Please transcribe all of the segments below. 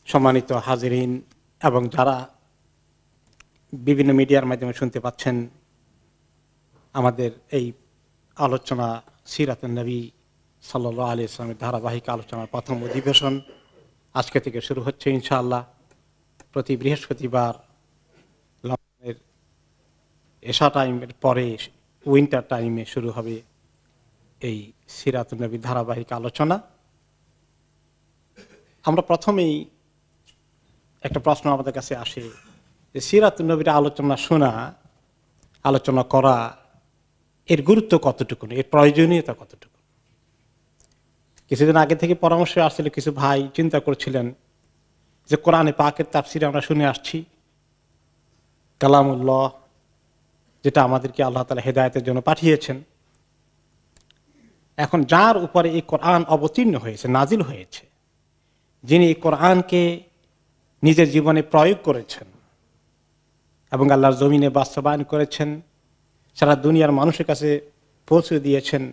সম্মানিত হাজিরিন এবং যারা বিভিন্ন মিডিয়ার মাধ্যমে শুনতে পাচ্ছেন, আমাদের এই আলোচনা সিরাতুন নবী সাল্লাল্লাহু আলাইহি ওয়াসাল্লামের ধারাবাহিক আলোচনার প্রথম অধিবেশন আজকে থেকে শুরু হচ্ছে ইনশাআল্লাহ। প্রতি বৃহস্পতিবার লন্ডনের এশা টাইমের পরে উইন্টার টাইমে শুরু হবে এই সিরাতুন নবী ধারাবাহিক আলোচনা। আমরা প্রথমেই একটা প্রশ্ন আমাদের কাছে আসে যে সিরাতুন নবীর আলোচনা শোনা, আলোচনা করা, এর গুরুত্ব কতটুকু, এর প্রয়োজনীয়তা কতটুকু। কিছুদিন আগে থেকে পরামর্শ আসছিল, কিছু ভাই চিন্তা করছিলেন যে কোরআনে পাকের তাফসির আমরা শুনে আসছি, কালামুল্লাহ যেটা আমাদেরকে আল্লাহ তাআলা হেদায়েতের জন্য পাঠিয়েছেন, এখন যার উপরে এই কোরআন অবতীর্ণ হয়েছে, নাজিল হয়েছে, যিনি এই কোরআনকে নিজের জীবনে প্রয়োগ করেছেন এবং আল্লাহর জমিনে বাস্তবায়ন করেছেন, সারা দুনিয়ার মানুষের কাছে পৌঁছে দিয়েছেন,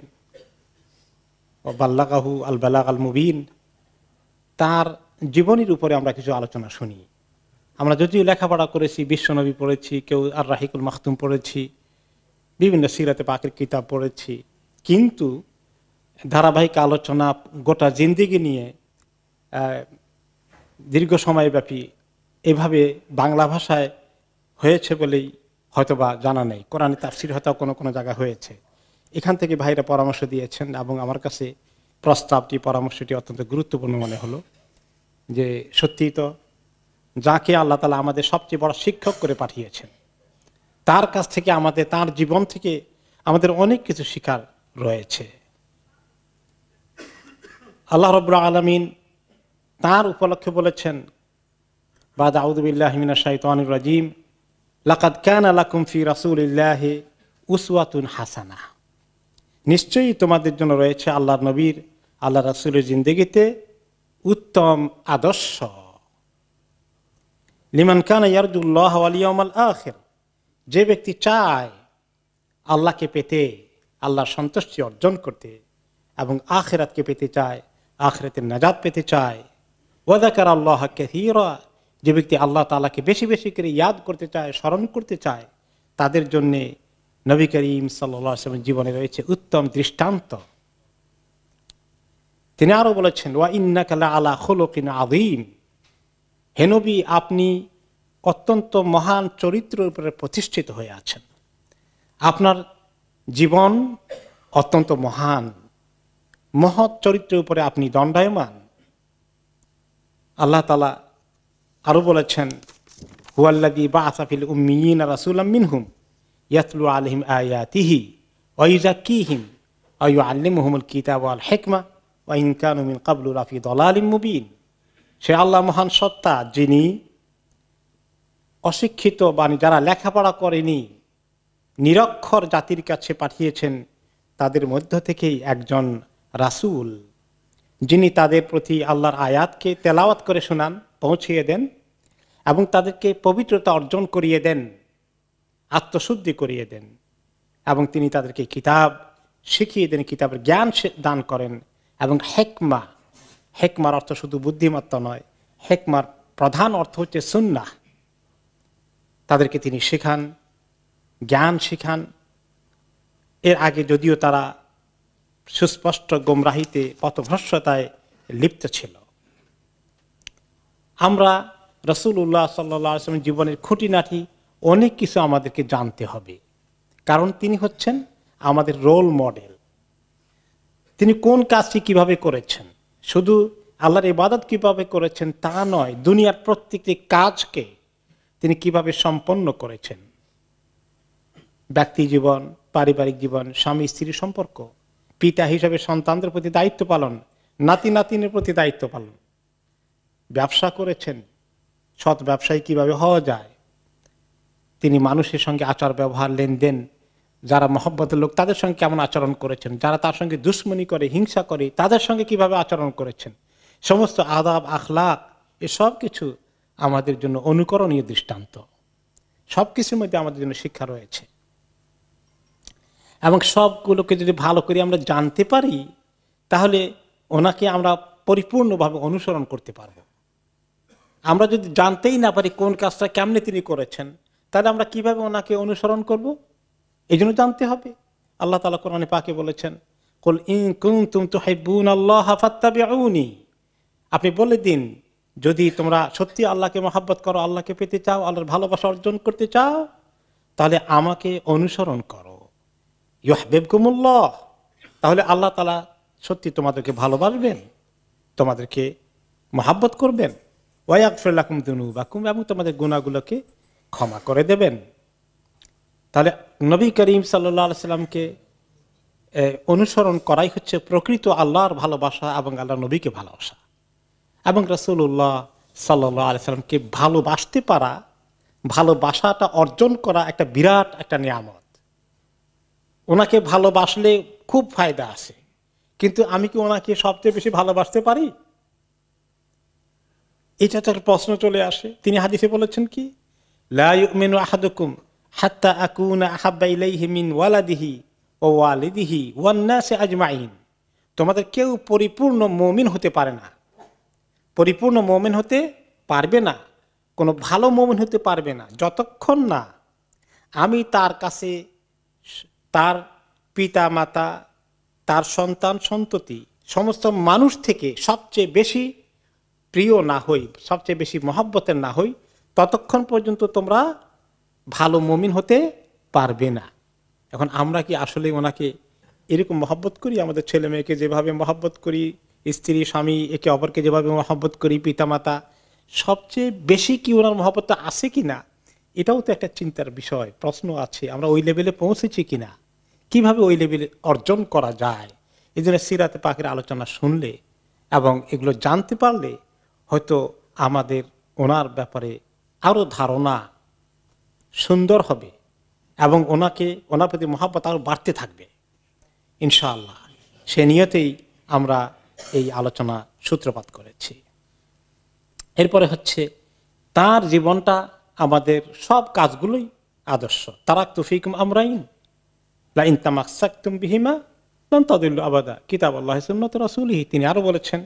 বাল্লাগাহু আল বালাগ আল মুবিন, তার জীবনের উপরে আমরা কিছু আলোচনা শুনি। আমরা যদিও লেখাপড়া করেছি, বিশ্বনবী পড়েছি, কেউ আর রাহিকুল মাখতুম পড়েছি, বিভিন্ন সিরাতে পাকের কিতাব পড়েছি, কিন্তু ধারাবাহিক আলোচনা গোটা জিন্দেগি নিয়ে দীর্ঘ সময়ব্যাপী এভাবে বাংলা ভাষায় হয়েছে বলেই হয়তোবা জানা নেই। কোরআনে তাফসির হয়তো কোনো কোনো জায়গায় হয়েছে। এখান থেকে ভাইরা পরামর্শ দিয়েছেন এবং আমার কাছে প্রস্তাবটি, পরামর্শটি অত্যন্ত গুরুত্বপূর্ণ মনে হলো যে সত্যিই তো যাকে আল্লাহ তাআলা আমাদের সবচেয়ে বড় শিক্ষক করে পাঠিয়েছেন, তার কাছ থেকে আমাদের, তার জীবন থেকে আমাদের অনেক কিছু শিখার রয়েছে। আল্লাহ রাব্বুল আলামিন তার উপলক্ষে বলেছেন, বাদ আউযু বিল্লাহি মিনাশ শাইতানির রাজিম, লাকাদ কানা লাকুম ফি রাসূলিল্লাহি উসওয়াতুন হাসানাহ, নিশ্চয়ই তোমাদের জন্য রয়েছে আল্লাহর নবীর, আল্লাহ রাসূলের জিন্দেগিতে উত্তম আদর্শ। লিমান কানা ইয়ারজুল্লাহ ওয়াল ইয়াউমাল আখির, যে ব্যক্তি চায় আল্লাহকে পেতে, আল্লাহর সন্তুষ্টি অর্জন করতে এবং আখিরাতকে পেতে চায়, আখিরাতের নাজাত পেতে চায়। ওয়া যাকারা আল্লাহ কাসীরা, যে ব্যক্তি আল্লাহ তাআলাকে বেশি বেশি করে ইয়াদ করতে চায়, স্মরণ করতে চায়, তাদের জন্যে নবী করিম সাল্লাল্লাহু আলাইহি ওয়াসাল্লামের জীবনে রয়েছে উত্তম দৃষ্টান্ত। তিনি আরো বলেছেন, ওয়া ইন্নাকা লাআলা খুলুকিন আযীম, হে নবী আপনি অত্যন্ত মহান চরিত্রের উপরে প্রতিষ্ঠিত হয়ে আছেন, আপনার জীবন অত্যন্ত মহান, মহৎ চরিত্রের উপরে আপনি দণ্ডায়মান। আল্লাহ তাআলা আরো বলেছেন, হুয়াল্লাযী বাআসা ফিল উম্মিয়িনা রাসূলাম মিনহুম ইয়াতলু আলাইহিম আয়াতিহি ওয়া ইউযাক্কিহিম ওয়া ইউআল্লিমুহুমুল কিতাবা ওয়াল হিকমা ওয়া ইন কানু মিন ক্বাবলু লাফি দালালিম মুবিন। সে আল্লাহ মহান সত্তা, যিনি অশিক্ষিত বা যারা লেখাপড়া করেনি নিরক্ষর জাতির কাছে পাঠিয়েছেন, তাদের মধ্য থেকেই একজন রাসূল, যিনি তাদের প্রতি আল্লাহর আয়াতকে তেলাওয়াত করে শোনান, পৌঁছিয়ে দেন এবং তাদেরকে পবিত্রতা অর্জন করিয়ে দেন, আত্মশুদ্ধি করিয়ে দেন এবং তিনি তাদেরকে কিতাব শিখিয়ে দেন, কিতাবের জ্ঞান দান করেন এবং হেকমা, হেকমার অর্থ শুধু বুদ্ধিমত্তা নয়, হেকমার প্রধান অর্থ হচ্ছে সুন্নাহ, তাদেরকে তিনি শেখান, জ্ঞান শিখান। এর আগে যদিও তারা সুস্পষ্ট গোমরাহিতে, পথভ্রষ্টতায় লিপ্ত ছিল। আমরা রাসূলুল্লাহ সাল্লাল্লাহু আলাইহি ওয়াসাল্লামের জীবনের খুঁটিনাটি অনেক কিছু আমাদেরকে জানতে হবে, কারণ তিনি হচ্ছেন আমাদের রোল মডেল। তিনি কোন কাজটি কিভাবে করেছেন, শুধু আল্লাহর ইবাদত কিভাবে করেছেন তা নয়, দুনিয়ার প্রত্যেকটি কাজকে তিনি কিভাবে সম্পন্ন করেছেন। ব্যক্তি জীবন, পারিবারিক জীবন, স্বামী স্ত্রীর সম্পর্ক, পিতা হিসেবে সন্তানদের প্রতি দায়িত্ব পালন, নাতি নাতিনের প্রতি দায়িত্ব পালন, ব্যবসা করেছেন, সৎ ব্যবসায়ী কিভাবে হওয়া যায়, তিনি মানুষের সঙ্গে আচার ব্যবহার, লেনদেন, যারা মহব্বতের লোক তাদের সঙ্গে কেমন আচরণ করেছেন, যারা তার সঙ্গে দুশ্মনী করে, হিংসা করে, তাদের সঙ্গে কিভাবে আচরণ করেছেন, সমস্ত আদাব আখলাক, এসব কিছু আমাদের জন্য অনুকরণীয় দৃষ্টান্ত। সব কিছুর মধ্যে আমাদের জন্য শিক্ষা রয়েছে এবং সবগুলোকে যদি ভালো করে আমরা জানতে পারি, তাহলে ওনাকে আমরা পরিপূর্ণভাবে অনুসরণ করতে পারব। আমরা যদি জানতেই না পারি কোন কাজটা কেমনে তিনি করেছেন, তাহলে আমরা কিভাবে ওনাকে অনুসরণ করব? এই জন্য জানতে হবে। আল্লাহ তাআলা কোরআনে পাকে বলেছেন, কুল ইন কুনতুম তুহিব্বুনাল্লাহ ফাত্তাবিউনি, আপনি বলে দিন যদি তোমরা সত্যি আল্লাহকে মহব্বত করো, আল্লাহকে পেতে চাও, আল্লাহর ভালোবাসা অর্জন করতে চাও, তাহলে আমাকে অনুসরণ করো। ইউহিব্বুকুমুল্লাহ, তাহলে আল্লাহ তাআলা সত্যি তোমাদেরকে ভালোবাসবেন, তোমাদেরকে মহব্বত করবেন। ওয়া ইয়াগফির লাকুম যুনুবাকুম, এবং তোমাদের গুনাহগুলোকে ক্ষমা করে দেবেন। তাহলে নবী করিম সাল্লাল্লাহু আলাইহি সাল্লামকে অনুসরণ করাই হচ্ছে প্রকৃত আল্লাহর ভালোবাসা এবং আল্লাহ নবীকে ভালোবাসা। এবং রাসূলুল্লাহ সাল্লাল্লাহু আলাইহি সাল্লামকে ভালোবাসতে পারা, ভালোবাসাটা অর্জন করা একটা বিরাট একটা নিয়ামত। ওনাকে ভালোবাসলে খুব ফায়দা আছে, কিন্তু আমি কি ওনাকে সবচেয়ে বেশি ভালোবাসতে পারি? এটা তো একটা প্রশ্ন চলে আসে। তিনি হাদিসে বলেছেন কি, লা ইউমিনু আহাদুকুম হাত্তা আকুনা আহাব্বা ইলাইহি মিন ওয়ালাদিহি ওয়া ওয়ালিদিহি ওয়ান নাসি আজমাইন, তোমাদের কেউ পরিপূর্ণ মুমিন হতে পারে না, পরিপূর্ণ মুমিন হতে পারবে না, কোনো ভালো মুমিন হতে পারবে না যতক্ষণ না আমি তার কাছে, তার পিতা মাতা, তার সন্তান সন্ততি, সমস্ত মানুষ থেকে সবচেয়ে বেশি প্রিয় না হই, সবচেয়ে বেশি মহব্বতের না হই, ততক্ষণ পর্যন্ত তোমরা ভালো মুমিন হতে পারবে না। এখন আমরা কি আসলে ওনাকে এরকম মহব্বত করি? আমাদের ছেলে মেয়েকে যেভাবে মহব্বত করি, স্ত্রী স্বামী একে অপরকে যেভাবে মহব্বত করি, পিতামাতা, সবচেয়ে বেশি কি ওনার মহব্বতটা আছে কিনা, এটাও তো একটা চিন্তার বিষয়, প্রশ্ন আছে। আমরা ওই লেভেলে পৌঁছেছি কিনা, কিভাবে ওই লেভেলে অর্জন করা যায়? এই জন্য সিরাতে পাকের আলোচনা শুনলে এবং এগুলো জানতে পারলে হয়তো আমাদের ওনার ব্যাপারে আরো ধারণা সুন্দর হবে এবং ওনার প্রতি মহব্বত আরো বাড়তে থাকবে ইনশাআল্লাহ। সে নিয়তেই আমরা এই আলোচনা সূত্রপাত করেছি। এরপরে হচ্ছে তার জীবনটা আমাদের সব কাজগুলোই আদর্শ। তারাকতু ফীকুম আমরাইন লা ইন তামাসসাকতুম বিহিমা লান তাদিল্লু আবাদা কিতাবুল্লাহি সুন্নাতু রাসূলিহি। তিনি আরো বলেছেন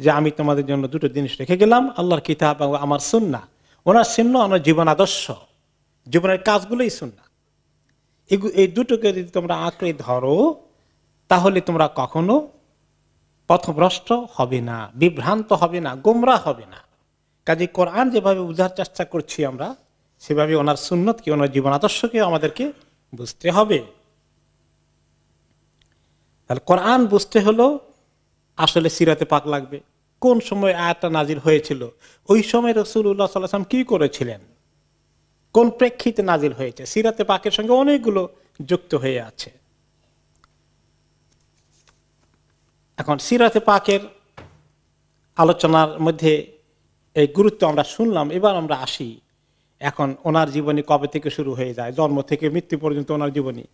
যে আমি তোমাদের জন্য দুটো জিনিস রেখে গেলাম, আল্লাহর কিতাব এবং আমার সুন্নাহ। ওনার সুন্নাহ আমার জীবন আদর্শ, জীবনের কাজগুলোই সুন্নাহ। এই দুটোকে যদি তোমরা আঁকড়ে ধরো, তাহলে তোমরা কখনো পথভ্রষ্ট হবে না, বিভ্রান্ত হবে না, গোমরাহ হবে না। কাজে কোরআন যেভাবে বোঝার চেষ্টা করছি আমরা, সেভাবে ওনার সুন্নতকে, ওনার জীবন আদর্শকে আমাদেরকে বুঝতে হবে। তাহলে কোরআন বুঝতে হলো আসলে সিরাতে পাক লাগবে। কোন সময় আয়াতটা নাজিল হয়েছিল, ওই সময় রাসূলুল্লাহ সাল্লাল্লাহু আলাইহি ওয়াসাল্লাম কি করেছিলেন, কোন প্রেক্ষিতে নাজিল হয়েছে, সিরাতে পাকের সঙ্গে অনেকগুলো যুক্ত হয়ে আছে। এখন সিরাতে পাকের আলোচনার মধ্যে এই গুরুত্ব আমরা শুনলাম। এবার আমরা আসি, এখন ওনার জীবনী কবে থেকে শুরু হয়ে যায়, জন্ম থেকে মৃত্যু পর্যন্ত ওনার জীবনী।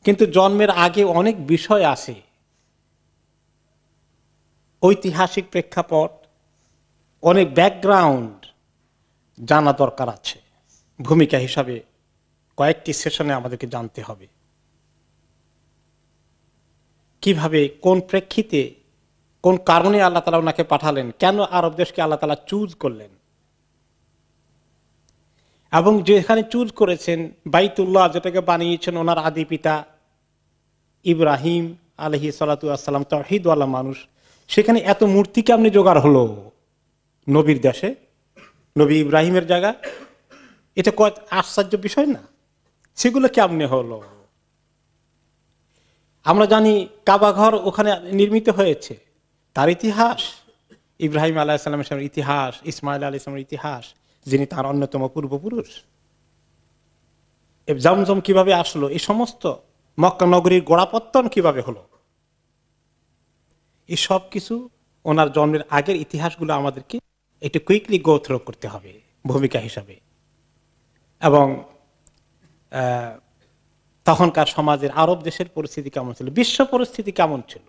কিন্তু জন্মের আগে অনেক বিষয় আছে, ঐতিহাসিক প্রেক্ষাপট, অনেক ব্যাকগ্রাউন্ড জানা দরকার আছে। ভূমিকা হিসাবে কয়েকটি সেশনে আমাদেরকে জানতে হবে কিভাবে, কোন প্রেক্ষিতে, কোন কারণে আল্লাহ তাআলা ওনাকে পাঠালেন, কেন আরব দেশকে আল্লাহ তাআলা চুজ করলেন, এবং যেখানে চুজ করেছেন বাইতুল্লাহ, যেটাকে বানিয়েছেন ওনার আদি পিতা ইব্রাহিম আলাইহিস সালাতু ওয়াস সালাম, তাওহীদওয়ালা মানুষ, সেখানে এত মূর্তি কেমনে জোগাড় হলো নবীর দেশে, নবী ইব্রাহিমের জায়গা? এটা কত আশ্চর্য বিষয় না? সেগুলো কেমনে হলো? আমরা জানি কাবা ঘর ওখানে নির্মিত হয়েছে, তার ইতিহাস, ইব্রাহিম আলাইহিস সালামের ইতিহাস, ইসমাইল আলাইহিস সালামের ইতিহাস, যিনি তার অন্যতম পূর্বপুরুষ। জমজম কিভাবে আসলো, এই সমস্ত মক্কা নগরীর গোড়াপত্তন কিভাবে হলো, এই সব কিছু ওনার জন্মের আগের ইতিহাসগুলো আমাদেরকে একটু কুইকলি গো থ্রো করতে হবে ভূমিকা হিসাবে। এবং তখনকার সমাজের আরব দেশের পরিস্থিতি কেমন ছিল, বিশ্ব পরিস্থিতি কেমন ছিল,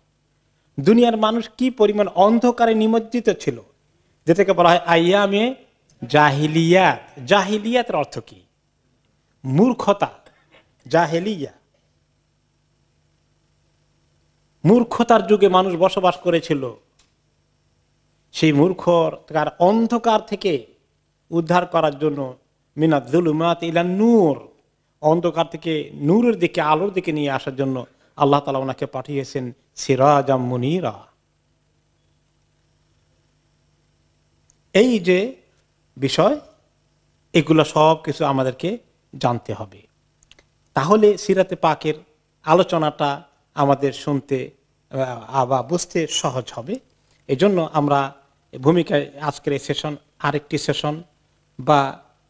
দুনিয়ার মানুষ কি পরিমাণ অন্ধকারে নিমজ্জিত ছিল, যেটাকে বলা হয় আইয়ামে জাহিলিয়াত। জাহিলিয়াতের অর্থ কি? মূর্খতা, জাহেলিয়া। মূর্খতার যুগে মানুষ বসবাস করেছিল। সেই মূর্খতার অন্ধকার থেকে উদ্ধার করার জন্য মিনাত যুলুমাত ইলা নূর, অন্ধকার থেকে নূরের দিকে, আলোর দিকে নিয়ে আসার জন্য আল্লাহ তাআলা ওনাকে পাঠিয়েছেন সিরাজাম মুনীরা। এই যে বিষয়, এগুলো সব কিছু আমাদেরকে জানতে হবে। তাহলে সিরাতে পাকের আলোচনাটা আমাদের শুনতে বা বুঝতে সহজ হবে। এজন্য আমরা ভূমিকায় আজকের এই সেশন, আরেকটি সেশন বা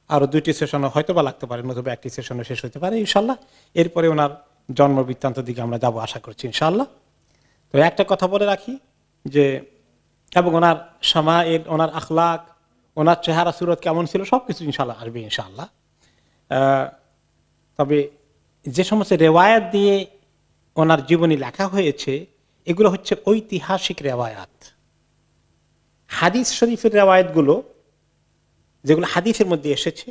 আরো 2টি সেশনও হয়তো বা লাগতে পারে, নতুবা একটি সেশনও শেষ হতে পারে ইনশাল্লাহ। এরপরে ওনার জন্ম বৃত্তান্ত দিকে আমরা যাব আশা করছি ইনশাল্লাহ। তো একটা কথা বলে রাখি যে, এবং ওনার শামাইল, ওনার আখলাক, ওনার চেহারা সুরত কেমন ছিল সবকিছু ইনশাল্লাহ আসবে ইনশাল্লাহ। তবে যে সমস্ত রেওয়ায়াত দিয়ে ওনার জীবনী লেখা হয়েছে এগুলো হচ্ছে ঐতিহাসিক রেওয়ায়াত। হাদিস শরীফের রেওয়ায়াতগুলো যেগুলো হাদিসের মধ্যে এসেছে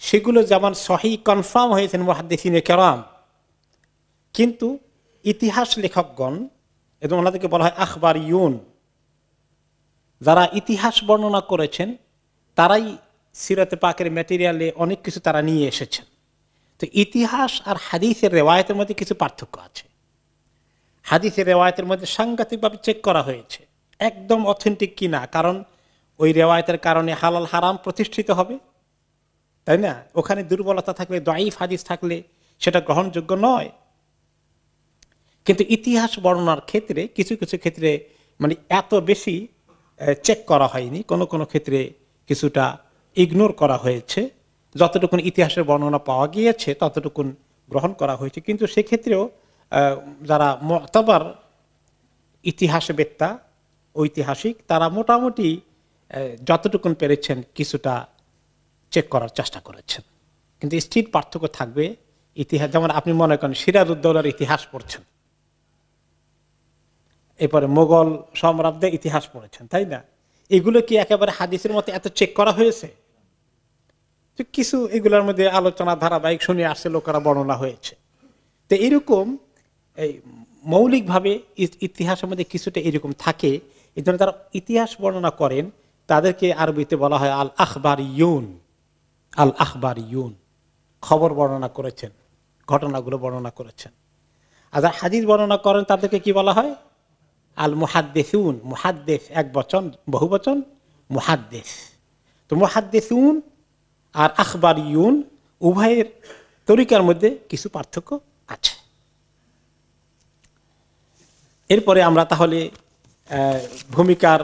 সেগুলো যেমন সহিহ কনফার্ম হয়েছেন মুহাদ্দিসিনে কেরাম, কিন্তু ইতিহাস লেখকগণ এবং ওনাদেরকে বলা হয় আখবারিয়ুন, যারা ইতিহাস বর্ণনা করেছেন তারাই সিরাতে পাকের ম্যাটেরিয়ালে অনেক কিছু তারা নিয়ে এসেছেন। তো ইতিহাস আর হাদিসের রেওয়ায়তের মধ্যে কিছু পার্থক্য আছে। হাদিসের রেওয়ায়তের মধ্যে সাংঘাতিকভাবে চেক করা হয়েছে একদম অথেন্টিক কিনা, কারণ ওই রেওয়ায়তের কারণে হালাল হারাম প্রতিষ্ঠিত হবে, তাই না? ওখানে দুর্বলতা থাকলে, দাঈফ হাদিস থাকলে সেটা গ্রহণযোগ্য নয়। কিন্তু ইতিহাস বর্ণনার ক্ষেত্রে কিছু কিছু ক্ষেত্রে মানে এত বেশি চেক করা হয়নি, কোনো কোনো ক্ষেত্রে কিছুটা ইগনোর করা হয়েছে। যতটুকুন ইতিহাসের বর্ণনা পাওয়া গিয়েছে ততটুকুন গ্রহণ করা হয়েছে, কিন্তু সেক্ষেত্রেও যারা মুতাবার ইতিহাসবেত্তা, ঐতিহাসিক, তারা মোটামুটি যতটুকুন পেরেছেন কিছুটা চেক করার চেষ্টা করেছেন। কিন্তু স্টিল পার্থক্য থাকবে। ইতিহাস যেমন আপনি মনে করেন সিরাজউদ্দৌলার ইতিহাস পড়ছেন, এরপরে মোগল সম্রাটদের ইতিহাস পড়েছেন, তাই না? এগুলো কি একেবারে হাদিসের মতো এত চেক করা হয়েছে? কিছু এগুলোর মধ্যে আলোচনা ধারাবাহিক শুনে আসছে, লোকেরা বর্ণনা হয়েছে। তো এরকম এই মৌলিকভাবে ইতিহাসের মধ্যে কিছুটা এরকম থাকে। এই জন্য তারা ইতিহাস বর্ণনা করেন, তাদেরকে আরবিতে বলা হয় আল আখবারিয়ুন। আল আখবারিয়ুন খবর বর্ণনা করেছেন, ঘটনাগুলো বর্ণনা করেছেন। আর যারা হাদিস বর্ণনা করেন তাদেরকে কি বলা হয়? আল মুহাদ্দিসুন। মুহাদ্দিস এক বচন, বহু বচন মুহাদ্দিস। তো মুহাদ্দিসুন আর আখবারিয়ুন উভয়ের তরিকার মধ্যে কিছু পার্থক্য আছে। এরপরে আমরা তাহলে ভূমিকার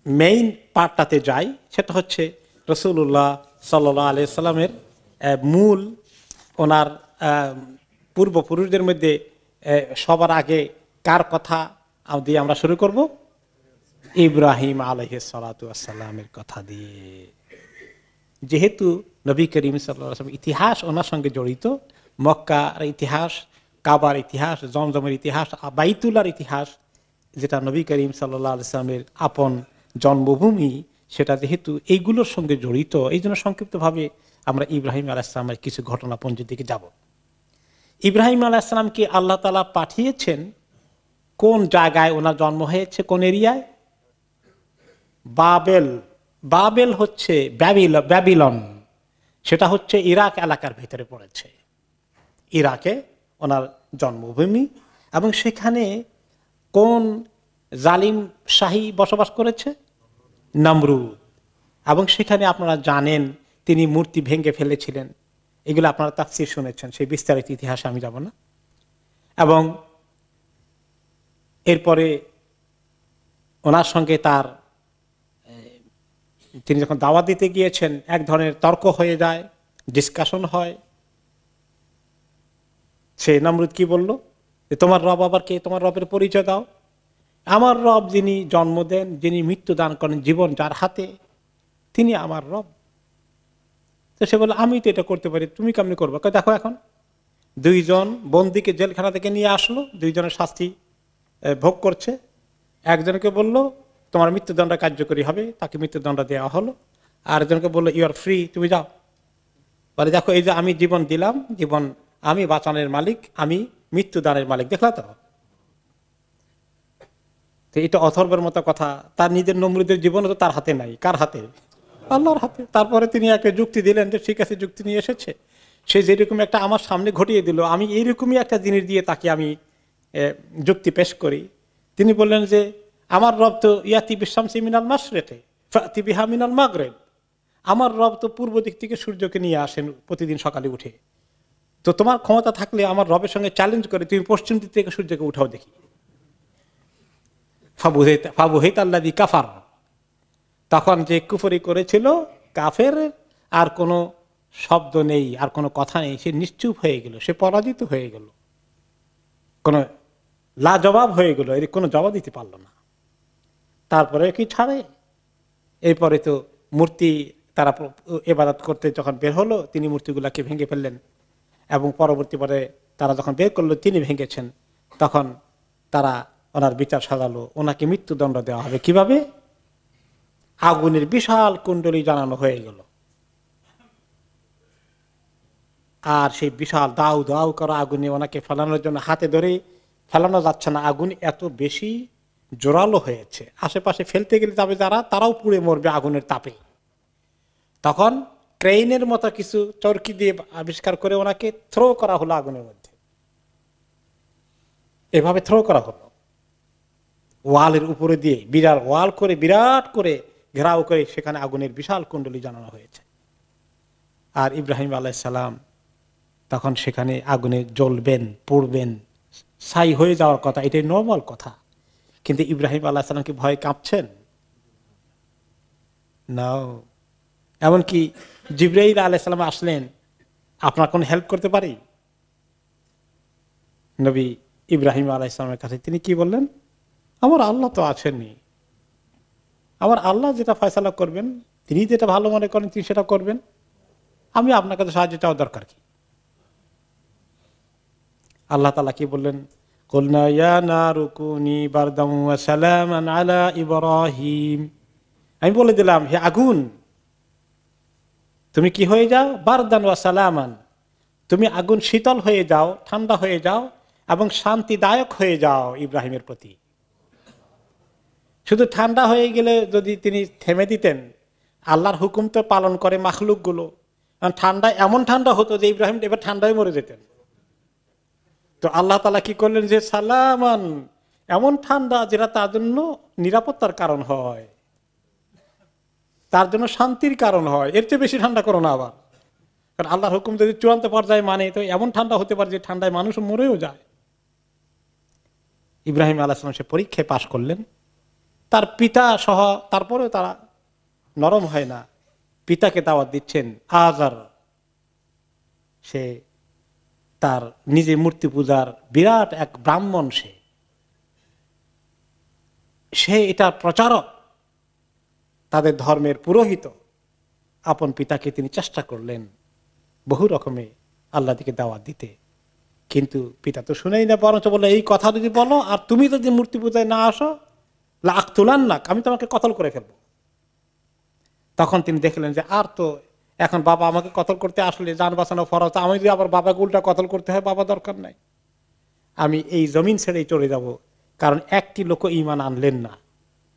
মেইন পার্টটাতে যাই। সেটা হচ্ছে রাসূলুল্লাহ সাল্লাল্লাহু আলাইহি সাল্লামের মূল, ওনার পূর্বপুরুষদের মধ্যে সবার আগে কার কথা দিয়ে আমরা শুরু করব? ইব্রাহিম আলাইহিস সালাতু ওয়াস সালামের কথা দিয়ে। যেহেতু নবী করিম সাল্লাল্লাহু আলাইহি ওয়াসাল্লাম ইতিহাস ওনার সঙ্গে জড়িত, মক্কার ইতিহাস, কাবার ইতিহাস, জমজমের ইতিহাস, বাইতুল্লাহর ইতিহাস, যেটা নবী করিম সাল্লাল্লাহু আলাইহি ওয়াসাল্লামের আপন জন্মভূমি, সেটা যেহেতু এইগুলোর সঙ্গে জড়িত, এই জন্য সংক্ষিপ্তভাবে আমরা ইব্রাহিম আলাইহিস সালামের কিছু ঘটনাপঞ্জির দিকে যাব। ইব্রাহিম আলাইহিস সালামকে আল্লাহ তাআলা পাঠিয়েছেন কোন জায়গায়? ওনার জন্ম হয়েছে কোন এরিয়ায়? বাবেল। বাবেল হচ্ছে ব্যাবিলন, সেটা হচ্ছে ইরাক এলাকার ভিতরে পড়েছে। ইরাকে ওনার জন্মভূমি, এবং সেখানে কোন জালিম শাহী বসবাস করেছে? নমরুদ। এবং সেখানে আপনারা জানেন তিনি মূর্তি ভেঙে ফেলেছিলেন, এগুলো আপনারা তাফসীর শুনেছেন, সেই বিস্তারিত ইতিহাসে আমি যাব না। এবং এরপরে ওনার সঙ্গে তার, তিনি যখন দাওয়াত দিতে গিয়েছেন এক ধরনের তর্ক হয়ে যায়, ডিসকাশন হয়। সে নমরুদ কি বলল যে তোমার রব আবার কে? তোমার রবের পরিচয় দাও। আমার রব যিনি জন্ম দেন, যিনি মৃত্যু দান করেন, জীবন যার হাতে, তিনি আমার রব। তো সে বলল আমি তো এটা করতে পারি, তুমি কেমনি করবো? দেখো এখন দুইজন বন্দীকে জেলখানা থেকে নিয়ে আসলো, দুইজনের শাস্তি ভোগ করছে। একজনকে বলল তোমার মৃত্যুদণ্ড কার্যকরী হবে, তাকে মৃত্যুদণ্ড দেওয়া হলো। আর একজনকে বললো ইউ আর ফ্রি, তুমি যাও। বলে দেখো এই যে আমি জীবন দিলাম, জীবন আমি বাঁচানোর মালিক, আমি মৃত্যুদানের মালিক, দেখলা তো? এটা অথর্বের মতো কথা। তার নিজের নমরুদের জীবন তো তার হাতে নাই, কার হাতে? আল্লাহর হাতে। তারপরে তিনি একটা যুক্তি দিলেন যে ঠিক আছে, যুক্তি নিয়ে এসেছে, সে যেরকম একটা আমার সামনে ঘটিয়ে দিল, আমি এইরকমই একটা জিনিস দিয়ে তাকে আমি যুক্তি পেশ করি। তিনি বললেন যে আমার রব তো ইয়াতি বিশামসি মিনাল মাশরিকি ফাতি বিহা মিনাল মাগরিব, আমার রব তো পূর্ব দিক থেকে সূর্যকে নিয়ে আসেন প্রতিদিন সকালে উঠে, তো তোমার ক্ষমতা থাকলে আমার রবের সঙ্গে চ্যালেঞ্জ করে তুমি পশ্চিম দিক থেকে সূর্যকে উঠাও দেখি। ফাবুহিত আল্লাযী কাফার, তখন যে কুফরি করেছিল কাফের আর কোনো শব্দ নেই, আর কোনো কথা নেই, সে নিশ্চুপ হয়ে গেল, সে পরাজিত হয়ে গেল, কোনো লাজবাব হয়ে গেল, এর কোনো জবাব দিতে পারলো না। তারপরে কি ছাড়ে, এরপরে তো মূর্তি তারা ইবাদত করতে যখন বের হলো, তিনি মূর্তিগুলাকে ভেঙে ফেললেন, এবং পরবর্তী পরে তারা যখন বের করলো তিনি ভেঙেছেন, তখন তারা ওনার বিচার সাজালো, ওনাকে মৃত্যুদণ্ড দেওয়া হবে। কিভাবে? আগুনের বিশাল কুণ্ডলী জানানো হয়ে গেল, আর সেই বিশাল দাউ দাউ করা আগুনে ওনাকে ফেলানোর জন্য হাতে ধরে ফেলানো যাচ্ছে না, আগুন এত বেশি জোরালো হয়েছে, আশেপাশে ফেলতে গেলে যাবে যারা, তারাও পুড়ে মরবে আগুনের তাপে। তখন ক্রেইনের মতো কিছু চরকি দিয়ে আবিষ্কার করে ওনাকে থ্রো করা হলো আগুনের মধ্যে, এভাবে থ্রো করা হলো ওয়ালের উপরে দিয়ে, বিরাট ওয়াল করে বিরাট করে ঘেরাও করে, সেখানে আগুনের বিশাল কুণ্ডলী জানানো হয়েছে। আর ইব্রাহিম আলাইহিস সালাম তখন সেখানে আগুনে জ্বলবেন, পড়বেন, ছাই হয়ে যাওয়ার কথা, এটাই নর্মাল কথা। কিন্তু ইব্রাহিম আলাইহিস সালাম কি ভয় কাঁপছেন? না। এমনকি জিবরাইল আলাইহিস সালাম আসলেন, আপনার কোন হেল্প করতে পারি? নবী ইব্রাহিম আলাইহিস সালামের কাছে তিনি কি বললেন? আমার আল্লাহ তো আছেনই, আমার আল্লাহ যেটা ফয়সালা করবেন, তিনি যেটা ভালো মনে করেন তিনি সেটা করবেন, আমি আপনার কাছে সাহায্য চাওয়ার দরকার কি? আল্লাহ তাআলা কি বললেন? কুলনা ইয়া নারু কুনি বারদাম ওয়া সালামান আলা ইব্রাহিম, আমি বলে দিলাম হে আগুন তুমি কি হয়ে যাও, বারদান ওয়া সালামান, তুমি আগুন শীতল হয়ে যাও, ঠান্ডা হয়ে যাও, এবং শান্তিদায়ক হয়ে যাও ইব্রাহিমের প্রতি। শুধু ঠান্ডা হয়ে গেলে যদি তিনি থেমে দিতেন, আল্লাহর হুকুম তো পালন করে মাখলুকগুলো, ঠান্ডা এমন ঠান্ডা হতো যে ইব্রাহিম এবার ঠান্ডায় মরে যেতেন। তো আল্লাহ তাআলা কি করলেন যে সালামান, এমন ঠান্ডা যেটা তার জন্য নিরাপত্তার কারণ হয়, তার জন্য শান্তির কারণ হয়, এর চেয়ে বেশি ঠান্ডা করো না আবার। কারণ আল্লাহর হুকুম যদি চূড়ান্ত পর্যায়ে মানে, তো এমন ঠান্ডা হতে পারে যে ঠান্ডায় মানুষ মরেও যায়। ইব্রাহিম আলাইহিস সালাম সে পরীক্ষায় পাশ করলেন, তার পিতা সহ, তারপরেও তারা নরম হয় না, পিতাকে দাওয়াত দিচ্ছেন। আজার সে তার নিজে মূর্তি পূজার বিরাট এক ব্রাহ্মণ, সে এটার প্রচারক, তাদের ধর্মের পুরোহিত। আপন পিতাকে তিনি চেষ্টা করলেন বহু রকমে আল্লাহ দিকে দাওয়াত দিতে, কিন্তু পিতা তো শুনেই না, বরঞ্চ বললো এই কথা যদি বলো আর তুমি যদি মূর্তি পূজায় না আসো, লাকতুলান্নাক, আমি তোমাকে কতল করে ফেলবো। তখন তিনি দেখলেন যে আর তো এখন বাবা আমাকে কতল করতে আসলে জান বাঁচানো ফরজ, আমি যদি আবার বাবাকে উল্টা কতল করতে হয়, বাবা দরকার নাই, আমি এই জমিন ছেড়েই চলে যাব। কারণ একটি লোক ঈমান আনলেন না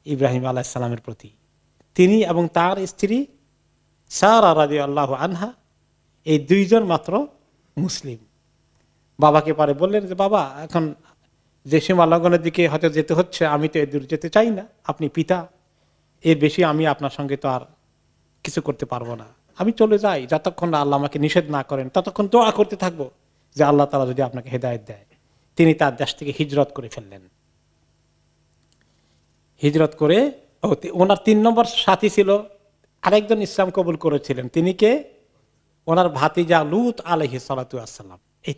ইব্রাহিম আলাইহিস সালামের প্রতি, তিনি এবং তার স্ত্রী সারা রাদিয়াল্লাহু আনহা, এই দুইজন মাত্র মুসলিম। বাবাকে পারে বললেন যে বাবা এখন যে সীমা লঙ্ঘনের দিকে হয়তো যেতে হচ্ছে, আমি তো এদূর যেতে চাই না, আপনি পিতা, এর বেশি আমি আপনার সঙ্গে তো আর কিছু করতে পারবো না, আমি চলে যাই, যতক্ষণ না আল্লাহ আমাকে নিষেধ না করেন ততক্ষণ দোয়া করতে থাকবো যে আল্লাহ তাআলা যদি আপনাকে হেদায়েত দেয়। তিনি তার দেশ থেকে হিজরত করে ফেললেন। হিজরত করে ওনার 3 নম্বর সাথী ছিল আরেকজন, ইসলাম কবুল করেছিলেন, তিনি কে? ওনার ভাতিজা লূত আলাইহিস সালাতু ওয়াস সালাম। এই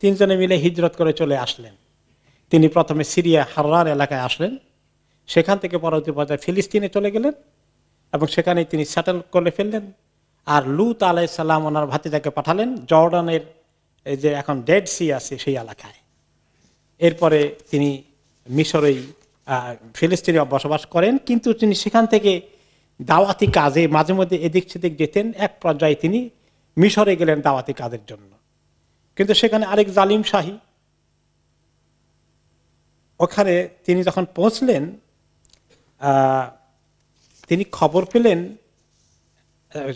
তিনজনে মিলে হিজরত করে চলে আসলেন। তিনি প্রথমে সিরিয়া হাররান এলাকায় আসলেন, সেখান থেকে পরবর্তী পর্যায়ে ফিলিস্তিনে চলে গেলেন এবং সেখানে তিনি সেটেল করে ফেললেন। আর লূত আলাইহিস সালাম ওনার ভাতিজাকে পাঠালেন জর্ডানের এই যে এখন ডেড সি আছে সেই এলাকায়। এরপরে তিনি মিশরেই ফিলিস্তিনে বসবাস করেন, কিন্তু তিনি সেখান থেকে দাওয়াতি কাজে মাঝে মধ্যে এদিক সেদিক যেতেন। এক পর্যায়ে তিনি মিশরে গেলেন দাওয়াতি কাজের জন্য, কিন্তু সেখানে আরেক জালিম শাহী, ওখানে তিনি যখন পৌঁছলেন তিনি খবর পেলেন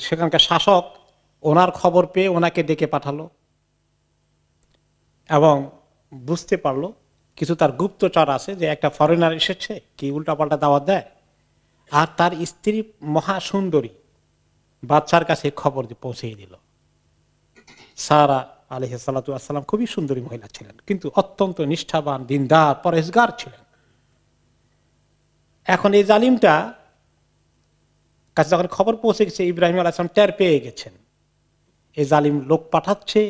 সেখানকার শাসক ওনার খবর পেয়ে ওনাকে ডেকে পাঠালো এবং বুঝতে পারলো কিছু তার গুপ্তচর আছে যে একটা ফরেনার এসেছে, কি উল্টাপাল্টা দাওয়াত দেয়, আর তার স্ত্রী মহা সুন্দরী, বাচ্চার কাছে খবর পৌঁছে দিল। সারা আলাইহিস সালাতু ওয়াস সালাম খুবই সুন্দরী মহিলা ছিলেন, কিন্তু অত্যন্ত নিষ্ঠাবান, দিনদার, পরহেজগার ছিলেন। এখন এই জালিমটা কাছে যখন খবর পৌঁছে গেছে, ইব্রাহিম আলাইহিস সালাম টের পেয়ে গেছেন এই জালিম লোক পাঠাচ্ছে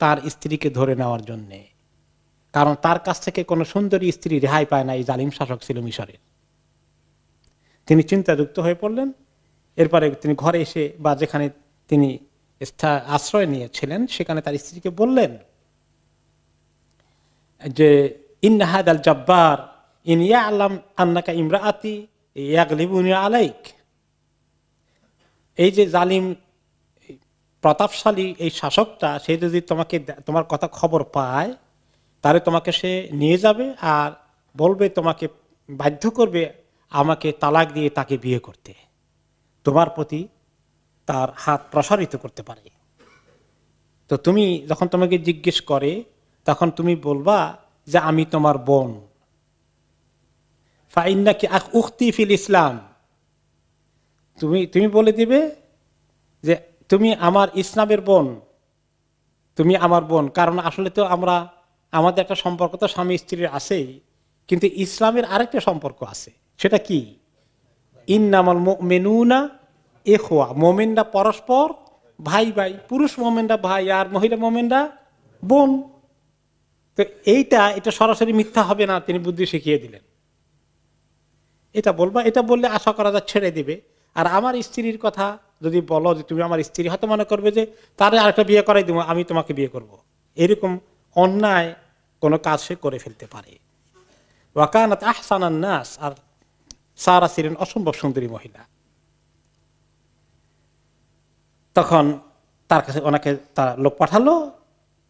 তার স্ত্রীকে ধরে নেওয়ার জন্য, কারণ তার কাছ থেকে কোনো সুন্দরী স্ত্রী রেহাই পায় না। এই জালিম শাসক ছিল মিশরের। তিনি চিন্তাযুক্ত হয়ে পড়লেন। এরপরে তিনি ঘরে এসে বা যেখানে তিনি আশ্রয় নিয়েছিলেন সেখানে তার স্ত্রীকে বললেন যে ইন্না হাদাল জাব্বার ইন ইয়ালাম আন্নাকা ইমরাআতি ইয়াগলিবুনি আলাইক, এই যে জালিম প্রতাপশালী এই শাসকটা, সে যদি তোমাকে তোমার কথা খবর পায় তাহলে তোমাকে সে নিয়ে যাবে আর বলবে, তোমাকে বাধ্য করবে আমাকে তালাক দিয়ে তাকে বিয়ে করতে, তোমার প্রতি তার হাত প্রসারিত করতে পারে। তো তুমি যখন তোমাকে জিজ্ঞেস করে তখন তুমি বলবা যে আমি তোমার বোন, ফাইন্নাকি আখ উখতি ফিল ইসলাম, তুমি বলে দিবে যে তুমি আমার ইসলামের বোন, তুমি আমার বোন। কারণ আসলে তো আমাদের একটা সম্পর্ক তো স্বামী স্ত্রীর আছেই, কিন্তু ইসলামের আরেকটা সম্পর্ক আছে। সেটা কি? ইন্নামাল মুমিনুনা ইখওয়া, মুমিনরা পরস্পর ভাই ভাই, পুরুষ মুমিনরা ভাই আর মহিলা মুমিনরা বোন। তো এটা সরাসরি মিথ্যা হবে না, তিনি বুদ্ধি শিখিয়ে দিলেন। এটা বলবা, এটা বললে আশা করা যায় ছেড়ে দিবে। আর আমার স্ত্রীর কথা যদি বলো যে তুমি আমার স্ত্রী, হয়তো মনে করবে যে তারে আরেকটা বিয়ে করাই দিব, আমি তোমাকে বিয়ে করব। এরকম অন্যায় কোনো কাজ সে করে ফেলতে পারে। ওয়াকানাত আহসানান নাস, আর সারা ছিলেন অসম্ভব সুন্দরী মহিলা। তখন তার কাছে ওনাকে তার লোক পাঠালো,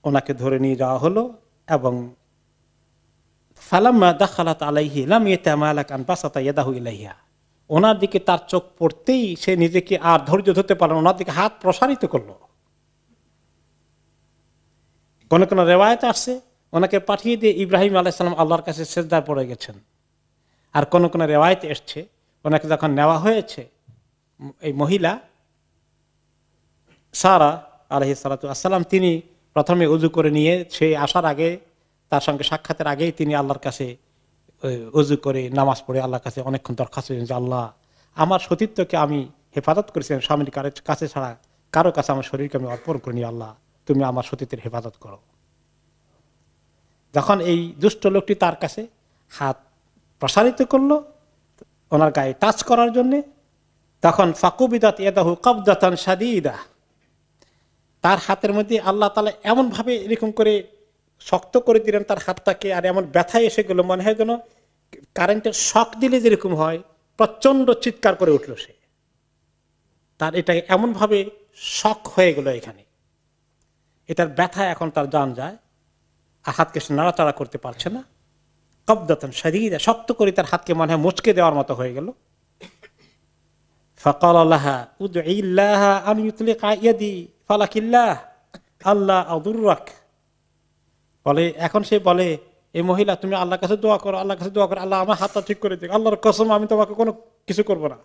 ওনাকে ধরে নিয়ে যাওয়া হলো এবং ফালাম্মা দাখালাত আলাইহি লাম ইয়াতামালাক আন বাসাতা ইয়াদাহু ইলাইহা, ওনার দিকে তার চোখ পড়তেই সে নিজেকে আর ধৈর্য ধরতে পারল না, ওনার দিকে হাত প্রসারিত করলো। কোন কোন রেওয়ায়েত আসছে ওনাকে পাঠিয়ে দিয়ে ইব্রাহিম আলাইহিস সালাম আল্লাহর কাছে সিজদায় পড়ে গেছেন। আর কোন কোন রেওয়ায়েত এসছে ওনাকে যখন নেওয়া হয়েছে, এই মহিলা সারা আলাইহিস সালাতু ওয়াস সালাম তিনি প্রথমে উযু করে নিয়ে, সে আসার আগে তার সঙ্গে সাক্ষাতের আগেই তিনি আল্লাহর কাছে উযু করে নামাজ পড়ে আল্লাহর কাছে অনেকক্ষণ দরখাস্ত করেছেন যে আল্লাহ, আমার সতীত্বকে আমি হেফাজত করেছিলাম স্বামীর কাছে ছাড়া কারো কাছে আমার শরীরকে আমি অর্পণ করিনি, আল্লাহ তুমি আমার সতীত্বের হেফাজত করো। যখন এই দুষ্ট লোকটি তার কাছে হাত প্রসারিত করলো ওনার গায়ে টাচ করার জন্য, তখন ফাকুবিদাত ইয়াদাহু কবদাতান শাদীদা, তার হাতের মধ্যে আল্লাহ তাআলা এমন ভাবে এরকম করে শক্ত করে দিলেন তার হাতটাকে, আর এমন ব্যথায় এসে গেল মনে হয় যেন কারেন্টের শক দিলে যেরকম হয়, প্রচন্ড চিৎকার করে উঠল সে। তার এটা এমন ভাবে শক হয়ে গেল এখানে, এটার ব্যথা এখন তার জান যায়, আর হাতকে সে নাড়াচাড়া করতে পারছে না। কবদাতান শাদীদা, শক্ত করে তার হাতকে মনে হয় মুচকে দেওয়ার মতো হয়ে গেল। ফাকালা লাহা উদঈল্লাহা আন ইউতলিকা ইয়াদি ফালাকিল্লাহ আল্লাহ আদুররাক, বলে এখন সে বলে এই মহিলা তুমি আল্লাহর কাছে দোয়া করো, আল্লাহর কাছে দোয়া করো, আল্লাহ আমার হাতটা ঠিক করে দিক, আল্লাহর কসম আমি তোমাকে কোনো কিছু করব না।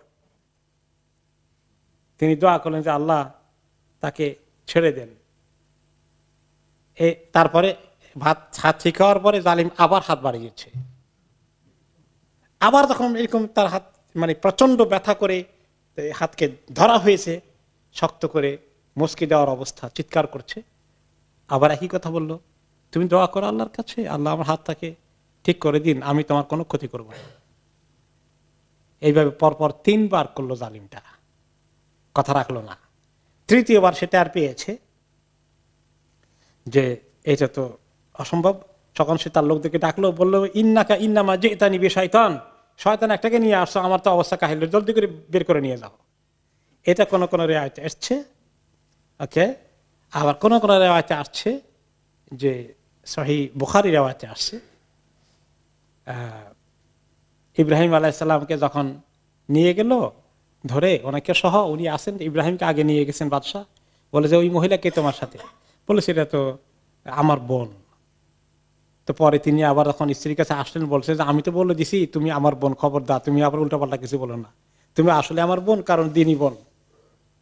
তিনি দোয়া করলেন যে আল্লাহ তাকে ছেড়ে দেন। তারপরে হাত ঠিক হওয়ার পরে জালিম আবার হাত বাড়িয়েছে। আবার যখন এরকম তার হাত মানে প্রচন্ড ব্যথা করে হাতকে ধরা হয়েছে, শক্ত করে মুচকি দেওয়ার অবস্থা, চিৎকার করছে, আবার একই কথা বললো, তুমি দোয়া করো আল্লাহর কাছে, আল্লাহ আমার হাতটাকে ঠিক করে দিন, আমি তোমার কোনো ক্ষতি করবো না। এইভাবে পরপর 3 বার করলো জালিমটা, কথা রাখলো না। তৃতীয়বার সে টের পেয়েছে যে এটা তো অসম্ভব, তখন সে তার লোকদেরকে ডাকলো, বললো ইন্নাকা ইন্নামা জিতানি বিশাইতান, শয়তান একটাকে নিয়ে আসছো, আমার তো অবস্থা কাহিল, জলদি করে বের করে নিয়ে যাও। এটা কোন কোন রেওয়ায়েতে আসছে, ওকে। আবার কোন কোন রেওয়ায়েতে আসছে যে সহিহ বুখারী রেওয়ায়েতে আসছে, ইব্রাহিম আলাইহিস সালামকে যখন নিয়ে গেল, ধরে ওনাকে সহ উনি আসেন, ইব্রাহিমকে আগে নিয়ে গেছেন বাদশাহ, বলে যে ওই মহিলা কে তোমার সাথে? বলে সেটা তো আমার বোন। তো পরে তিনি আবার যখন স্ত্রীর কাছে আসলেন বলছে যে আমি তো বলে দিছি তুমি আমার বোন, খবরদার তুমি আবার উল্টাপাল্টা কিছু বলো না, তুমি আসলে আমার বোন, কারণ দিনই বোন,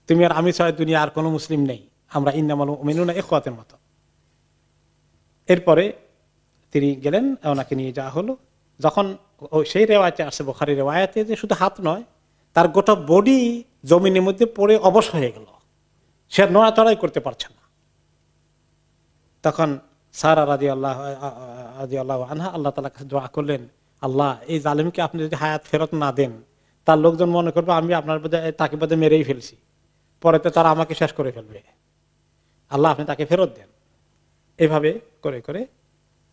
তুমি আর আমি ছাড়া দুনিয়া আর কোনো মুসলিম নেই, আমরা ইন্নামাল মুমিনুনা ইখওয়াতের মতো। এরপরে তিনি গেলেন, ওনাকে নিয়ে যাওয়া হলো। যখন সেই রেওয়ায়তে আসছে, বুখারী রেওয়ায়াতে, যে শুধু হাত নয়, তার গোটা বডি জমিনের মধ্যে পড়ে অবশ হয়ে গেল, সে নড়াচড়াই করতে পারছে না। তখন সারা রাদিয়াল্লাহু আনহা আল্লাহ তাআলার কাছে দোয়া করলেন, আল্লাহ এই জালিমকে আপনি যদি হায়াত ফেরত না দেন, তার লোকজন মনে করবে আমি আপনার তাকে বোধহয় মেরেই ফেলছি, পরে তো তারা আমাকে শেষ করে ফেলবে, আল্লাহ আপনি তাকে ফেরত দেন। এভাবে করে করে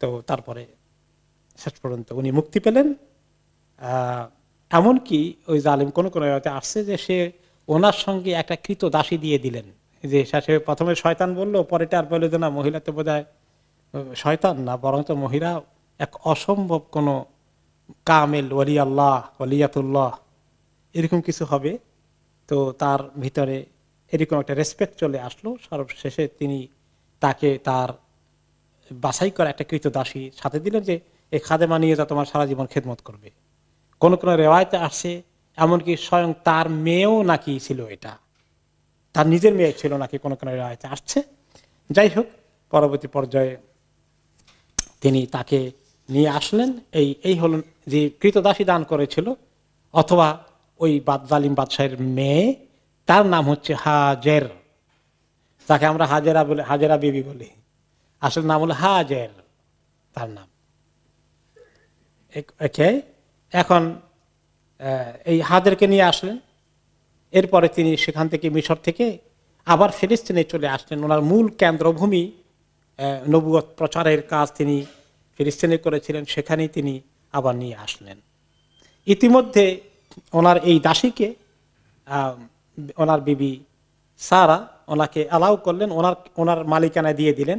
তো তারপরে শেষ পর্যন্ত উনি মুক্তি পেলেন। এমনকি ওই জালিম কোন আসছে যে সে ওনার সঙ্গে একটা কৃত দাসী দিয়ে দিলেন, যে সে প্রথমে শয়তান বললো, পরেটা আর বললো যে না মহিলা তো বোধহয় শয়তান না, বরং তো মহিলা এক অসম্ভব কোন কামেল ওয়ালি আল্লাহ, ওয়ালিয়াতুল্লাহ, এরকম কিছু হবে। তো তার ভিতরে এরকম একটা রেসপেক্ট চলে আসলো। সর্বশেষে তিনি তাকে তার বাছাই করা একটা কৃত দাসী সাথে দিলেন, যে এই খাদেমা নিয়ে যা তোমার সারা জীবন খেদমত করবে। কোন কোন রেওয়ায়তে আসছে এমনকি স্বয়ং তার মেয়েও নাকি ছিল, এটা তার নিজের মেয়ে ছিল নাকি, কোন কোন রেওয়ায়তে আসছে। যাই হোক, পরবর্তী পর্যায়ে তিনি তাকে নিয়ে আসলেন। এই হলেন যে কৃতদাসী দান করেছিল, অথবা ওই জালিম বাদশাহের মেয়ে, তার নাম হচ্ছে হাজের, তাকে আমরা হাজেরা বলে, হাজেরা বিবি বলি, আসল নাম হলো হাজের তার নাম। এখন এই হাজেরকে নিয়ে আসলেন। এরপরে তিনি সেখান থেকে, মিশর থেকে আবার ফিলিস্তিনে চলে আসলেন। ওনার মূল কেন্দ্রভূমি, নবুয়ত প্রচারের কাজ তিনি ফিলিস্তিনে করেছিলেন, সেখানেই তিনি আবার নিয়ে আসলেন। ইতিমধ্যে ওনার এই দাসীকে ওনার বিবি সারা ওনাকে অ্যালাউ করলেন, ওনার মালিকানায় দিয়ে দিলেন।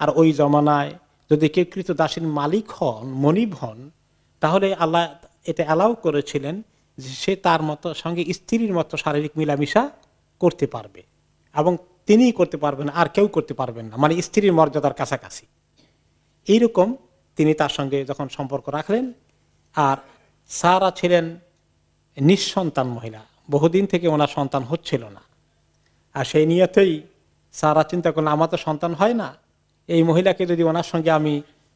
আর ওই জমানায় যদি কেউ কৃত দাসীর মালিক হন, মনিব হন, তাহলে আল্লাহ এটা অ্যালাউ করেছিলেন যে সে তার মতো সঙ্গে স্ত্রীর মতো শারীরিক মিলামিশা করতে পারবে, এবং তিনিই করতে পারবেন, আর কেউ করতে পারবেন না, মানে স্ত্রীর মর্যাদার কাছাকাছি। এইরকম তিনি তার সঙ্গে যখন সম্পর্ক রাখলেন। আর সারা ছিলেন নিঃসন্তান মহিলা, বহুদিন থেকে ওনার সন্তান হচ্ছিল না। আর সেই নিয়তেই সারা চিন্তা করলেন, আমার তো সন্তান হয় না, এই মহিলাকে যদি ওনার সঙ্গে আমি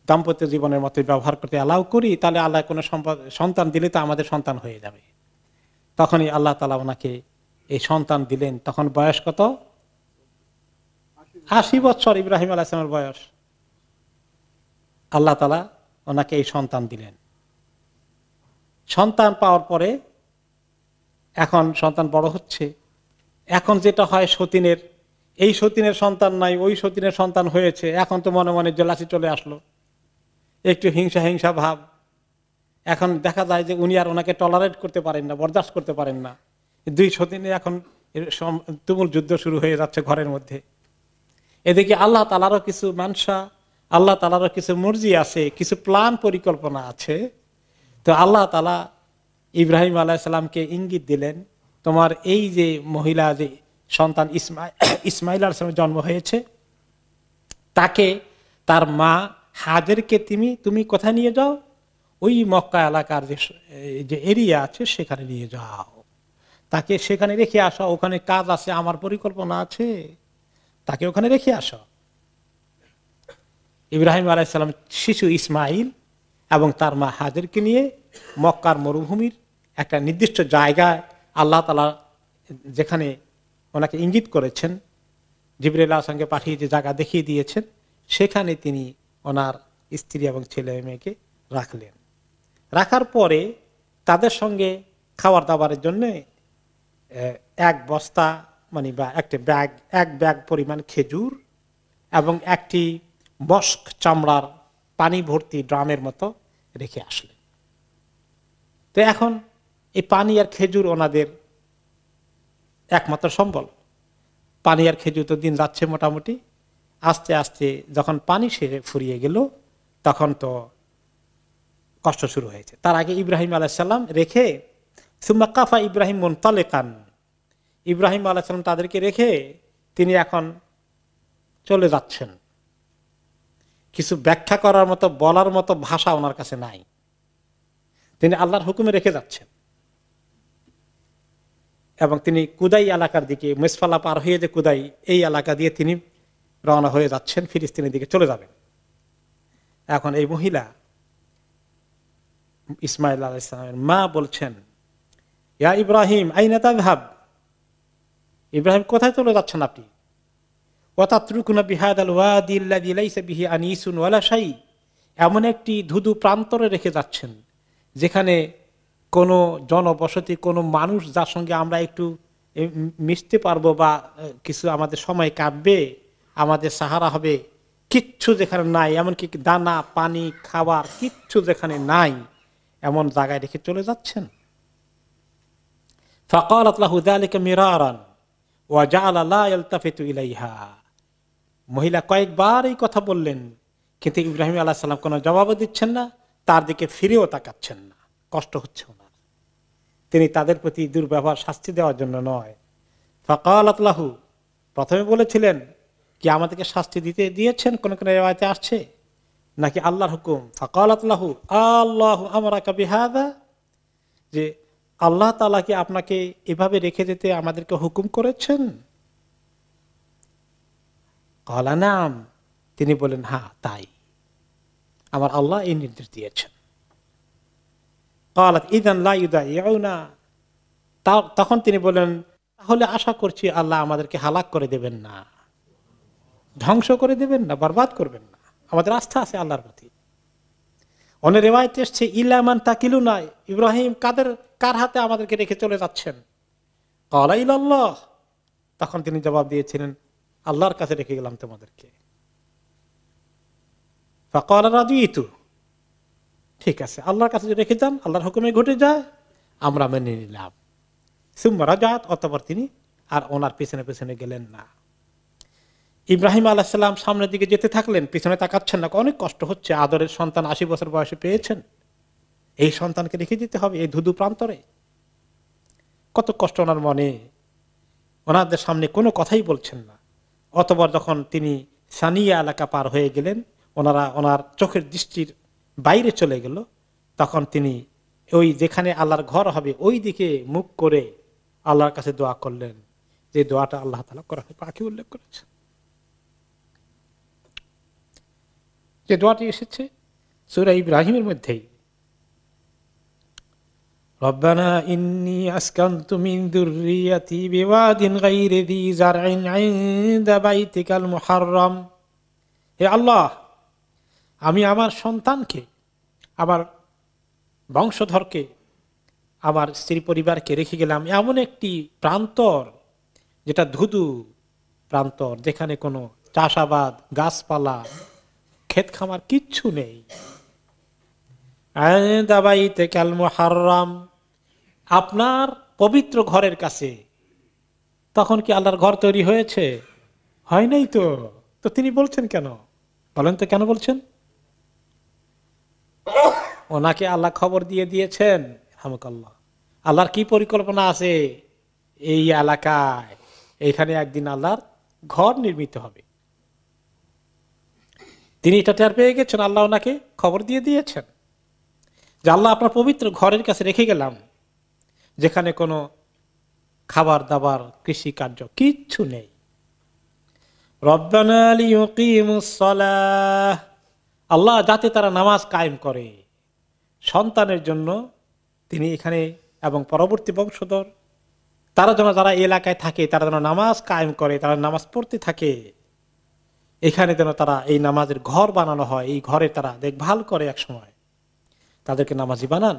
দাম্পত্য জীবনের মতো ব্যবহার করতে অ্যালাউ করি, তাহলে আল্লাহ কোনো সন্তান দিলে তো আমাদের সন্তান হয়ে যাবে। তখনই আল্লাহ তাআলা ওনাকে এই সন্তান দিলেন। তখন বয়স কত? 80 বছর ইব্রাহিম আলাইহিস সালামের বয়স। আল্লাহ তাআলা ওনাকে এই সন্তান দিলেন। সন্তান পাওয়ার পরে এখন সন্তান বড় হচ্ছে। এখন যেটা হয় সতীনের, এই সতীনের সন্তান নাই, ওই সতীনের সন্তান হয়েছে, এখন তো মনে মনে জেলাসি চলে আসলো, একটু হিংসা হিংসা ভাব। এখন দেখা যায় যে উনি আর ওনাকে টলারেট করতে পারেন না, বরদাস্ত করতে পারেন না। দুই সতীনে এখন তুমুল যুদ্ধ শুরু হয়ে যাচ্ছে ঘরের মধ্যে। এদিকে আল্লাহ তাআলারও কিছু মানসা, আল্লাহ তাআলারও কিছু মর্জি আছে, কিছু প্ল্যান পরিকল্পনা আছে। তো আল্লাহ তাআলা ইব্রাহিম আলাইহিস সালামকে ইঙ্গিত দিলেন, তোমার এই যে মহিলা, যে সন্তান ইসমাইল আলাইহিস সালামের জন্ম হয়েছে, তাকে, তার মা হাজেরকে তুমি কোথায় নিয়ে যাও? ওই মক্কা এলাকার যে এরিয়া আছে সেখানে নিয়ে যাও, তাকে সেখানে রেখে আসো, ওখানে কাজ আছে, আমার পরিকল্পনা আছে, তাকে ওখানে রেখে আসো। ইব্রাহিম আলাইহিস সালাম শিশু ইসমাইল এবং তার মা হাজেরকে নিয়ে মক্কার মরুভূমির একটা নির্দিষ্ট জায়গায়, আল্লাহ তাআলা যেখানে ওনাকে ইঙ্গিত করেছেন, জিবরাইল আলাইহিস সালামকে পাঠিয়ে যে জায়গা দেখিয়ে দিয়েছেন, সেখানে তিনি ওনার স্ত্রী এবং ছেলে মেয়েকে রাখলেন। রাখার পরে তাদের সঙ্গে খাবার দাবারের জন্য এক বস্তা, মানে বা একটা ব্যাগ, এক ব্যাগ পরিমাণ খেজুর এবং একটি মস্ক চামড়ার পানি ভর্তি ড্রামের মতো রেখে আসলেন। তো এখন এই পানি আর খেজুর ওনাদের একমাত্র সম্বল। পানি আর খেজুর তো দিন যাচ্ছে মোটামুটি। আস্তে আস্তে যখন পানি সেরে ফুরিয়ে গেল, তখন তো কষ্ট শুরু হয়েছে। তার আগে ইব্রাহিম আলাইহিস সালাম রেখে সুম্মা কাফা ইব্রাহিম মুনতালিকান, ইব্রাহিম আলাইহিস সালাম তাদেরকে রেখে তিনি এখন চলে যাচ্ছেন। কিছু ব্যাখ্যা করার মতো, বলার মতো ভাষা ওনার কাছে নাই, তিনি আল্লাহর হুকুমে রেখে যাচ্ছেন। এবং তিনি কুদাই এলাকার দিকে, মেসফালা পার হয়ে যে কুদাই, এই এলাকা দিয়ে তিনি রওনা হয়ে যাচ্ছেন, ফিলিস্তিনের দিকে চলে যাবেন। এখন এই মহিলা ইসমাইল আলাইহিস সালামের মা বলছেন, ইয়া ইব্রাহিম আইনা তাযহাব, ইব্রাহিম কোথায় চলে যাচ্ছেন আপনি? ওয়া তাতরুকুনা বিহাদাল ওয়াদি আল্লাযী লাইসা বিহি আনিসুন ওয়ালা শাই, এমন একটি ধুধু প্রান্তরে রেখে যাচ্ছেন যেখানে কোনো জনবসতি, কোনো মানুষ যার সঙ্গে আমরা একটু মিশতে পারবো বা কিছু আমাদের সময় কাটবে, আমাদের সাহারা হবে, কিচ্ছু যেখানে নাই, এমনকি দানা পানি খাবার কিচ্ছু যেখানে নাই, এমন জায়গায় রেখে চলে যাচ্ছেন। ফাকালাত লাহু যালিকা মিরারান ওয়া জাআলা লা ইয়ালতাফিতু ইলাইহা, মহিলা কয়েকবার এই কথা বললেন, কিন্তু ইব্রাহিম আলাইহিস সালাম কোনো জবাবও দিচ্ছেন না, তার দিকে ফিরেও তাকাচ্ছেন না। কষ্ট হচ্ছে ওনার, তিনি তাদের প্রতি দুর্ব্যবহার শাস্তি দেওয়ার জন্য নয়। ফাকালাত লাহু, প্রথমে বলেছিলেন কি আমাদেরকে শাস্তি দিয়েছেন, কোন কোন রিওয়ায়াতে আসছে, নাকি আল্লাহর হুকুম? ফাকালাত লাহু আল্লাহু আমারাকা বিহাযা, যে আল্লাহ তাআলা কি আপনাকে এভাবে রেখে যেতে আমাদেরকে হুকুম করেছেন? ক্বালা নাম, তিনি বলেন হ্যাঁ তাই, আমার আল্লাহ এই নির্দেশ দিয়েছেন। ক্বালাত ইযান লা ইউদাইউনা, তখন তিনি বলেন তাহলে আশা করছি আল্লাহ আমাদেরকে হালাক করে দেবেন না, ধ্বংস করে দেবেন না, বরবাদ করবেন না, আমাদের আস্থা আছে আল্লাহর প্রতি। অনেক রিওয়ায়াতে এসেছে ইলা মান তাকিলুনা, ইব্রাহিম কার হাতে আমাদেরকে রেখে চলে যাচ্ছেন? ক্বালা ইলাল্লাহ, তখন তিনি জবাব দিয়েছিলেন আল্লাহর কাছে রেখে গেলাম তোমাদেরকে। ফাকালা রাদিতু, ঠিক আছে আল্লাহর কাছে রেখে যান, আল্লাহর হুকুমে ঘটে যায়, আমরা মেনে নিলাম। সুম্মা রাজাত, অতঃপর তিনি আর ওনার পেছনে পেছনে গেলেন না। ইব্রাহিম আলাইহিস সালাম সামনের দিকে যেতে থাকলেন, পিছনে তাকাচ্ছেন না, অনেক কষ্ট হচ্ছে, আদরের সন্তান 80 বছর বয়সে পেয়েছেন, এই সন্তানকে রেখে দিতে হবে এই ধুধু প্রান্তরে, কত কষ্ট ওনার মনে। ওনাদের সামনে কোনো কথাই বলছেন না। অতঃপর যখন তিনি সানিয়া এলাকা পার হয়ে গেলেন, ওনার চোখের দৃষ্টির বাইরে চলে গেল, তখন তিনি ওই যেখানে আল্লাহর ঘর হবে ওই দিকে মুখ করে আল্লাহর কাছে দোয়া করলেন, যে দোয়াটা আল্লাহ তাআলা কোরআনে পাকে উল্লেখ করেছেন, যে দোয়াটি এসেছে সূরা ইব্রাহিমের মধ্যেই, রব্বানা ইন্নী আসকানতু মিন যুররিয়াতি বিওয়াদিন গায়রি যী যারইন ইনদা বাইতিকাল মুহাররম, হে আল্লাহ আমি আমার সন্তানকে, আমার বংশধরকে, আমার স্ত্রী পরিবারকে রেখে গেলাম এমন একটি প্রান্তর, যেটা ধুধু প্রান্তর, যেখানে কোনো চাষাবাদ, গাছপালা, ক্ষেত খামার কিচ্ছু নেই। ইনদা বাইতিকাল মুহাররম, আপনার পবিত্র ঘরের কাছে। তখন কি আল্লাহর ঘর তৈরি হয়েছে? হয় নাই তো। তো তিনি বলছেন কেন? বলেন তো কেন বলছেন? ওনাকে আল্লাহ খবর দিয়ে দিয়েছেন, হামুকাল্লাহ, আল্লাহর কি পরিকল্পনা আছে এই এলাকায়, এখানে একদিন আল্লাহর ঘর নির্মিত হবে। তিনি এটা টের পেয়ে গেছেন, আল্লাহ ওনাকে খবর দিয়ে দিয়েছেন যে আল্লাহ আপনার পবিত্র ঘরের কাছে রেখে গেলাম, যেখানে কোনো খাবার দাবার, কৃষি কার্য কিচ্ছু নেই। রব্বানা লিয়ুকিমুস সালাহ, আল্লাহ যাতে তারা নামাজ কায়েম করে, সন্তানের জন্য তিনি এখানে এবং পরবর্তী বংশধর তারা যেন, যারা এলাকায় থাকে তারা যেন নামাজ কায়েম করে, তারা নামাজ পড়তে থাকে, এখানে যেন তারা এই নামাজের ঘর বানানো হয়, এই ঘরে তারা দেখভাল করে, এক সময় তাদেরকে নামাজি বানান।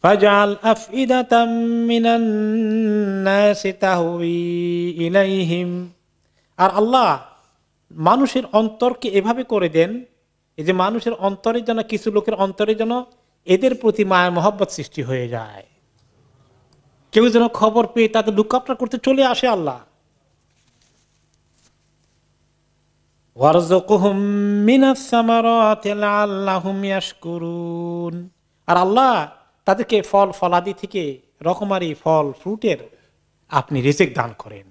ফাজআল আফইদাতাম মিনান নাসি তাহওয়ি ইলাইহিম, আর আল্লাহ মানুষের অন্তরকে এভাবে করে দেন, এই যে মানুষের অন্তরে যেন, কিছু লোকের অন্তরে যেন এদের প্রতি মায়া মহব্বত সৃষ্টি হয়ে যায়, কেউ যেন খবর পেয়ে তাদের লুকআপটা করতে চলে আসে আল্লাহ। ওয়ারযুকহুম মিনাস সামারাতি লাআল্লাহুম ইয়াশকুরুন, আর আল্লাহ তাদেরকে ফল ফলাদি থেকে রকমারি ফল ফ্রুটের আপনি রিজিক দান করেন।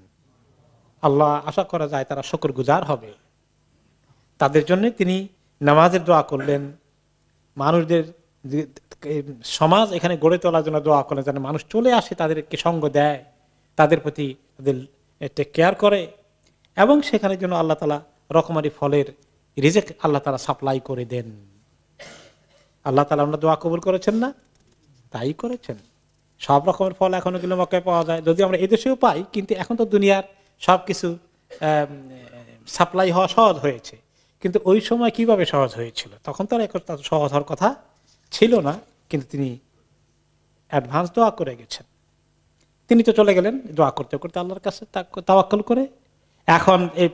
আল্লাহ আশা করা যায় তারা শুকরগুজার হবে। তাদের জন্য তিনি নামাজের দোয়া করলেন, মানুষদের সমাজ এখানে গড়ে তোলার জন্য দোয়া করলেন, যেন মানুষ চলে আসে, তাদেরকে সঙ্গ দেয়, তাদের প্রতি তাদের টেক কেয়ার করে, এবং সেখানে যেন আল্লাহ তাআলা রকমারি ফলের রিজিক আল্লাহ তাআলা সাপ্লাই করে দেন। আল্লাহ তাআলা আমরা দোয়া কবুল করেছেন না? তাই করেছেন। সব রকমের ফল এখনো কিন্তু মক্কায় পাওয়া যায়, যদি আমরা এদেশেও পাই, কিন্তু এখন তো দুনিয়ার সবকিছু সাপ্লাই হওয়া সহজ হয়েছে। কিন্তু ওই সময় কিভাবে সহজ হয়েছিল? তখন তো আর সহজ হওয়ার কথা ছিল না, কিন্তু তিনি অ্যাডভান্স দোয়া করে গেছেন। তিনি তো চলে গেলেন দোয়া করতে করতে আল্লাহর কাছে তাওয়াক্কুল করে। এখন এই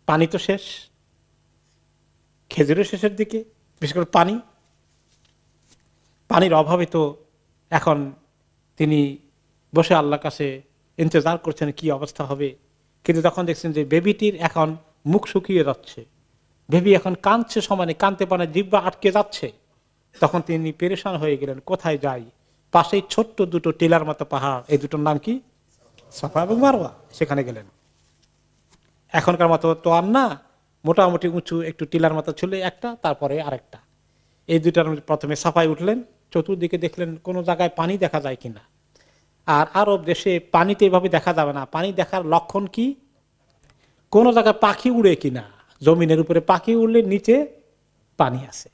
পানি তো শেষ, খেজুরের শেষের দিকে, বিশেষ করে পানির অভাবে তো এখন তিনি বসে আল্লাহর কাছে ইন্তজার করছেন কি অবস্থা হবে। কিন্তু তখন দেখছেন যে বেবিটির এখন মুখ শুকিয়ে যাচ্ছে, বেবি এখন কাঁদছে, সমানে কাঁদতে পারে, জিহ্বা আটকে যাচ্ছে। তখন তিনি পেরেশান হয়ে গেলেন, কোথায় যাই? পাশেই ছোট্ট দুটো টিলার মতো পাহাড়, এই দুটোর নাম কি? সাফা এবং মারওয়া। সেখানে গেলেন। এখনকার মতো তো আর না, মোটামুটি উঁচু একটু টিলার মতো ছিল একটা, তারপরে আরেকটা। এই দুটার প্রথমে সাফায় উঠলেন, চতুর্দিকে দেখলেন কোনো জায়গায় পানি দেখা যায় কিনা। আর আরব দেশে পানিতে এভাবে দেখা যাবে না। পানি দেখার লক্ষণ কি? কোনো জায়গায় পাখি উড়ে কিনা, জমিনের উপরে পাখি উড়লে নিচে পানি আছে,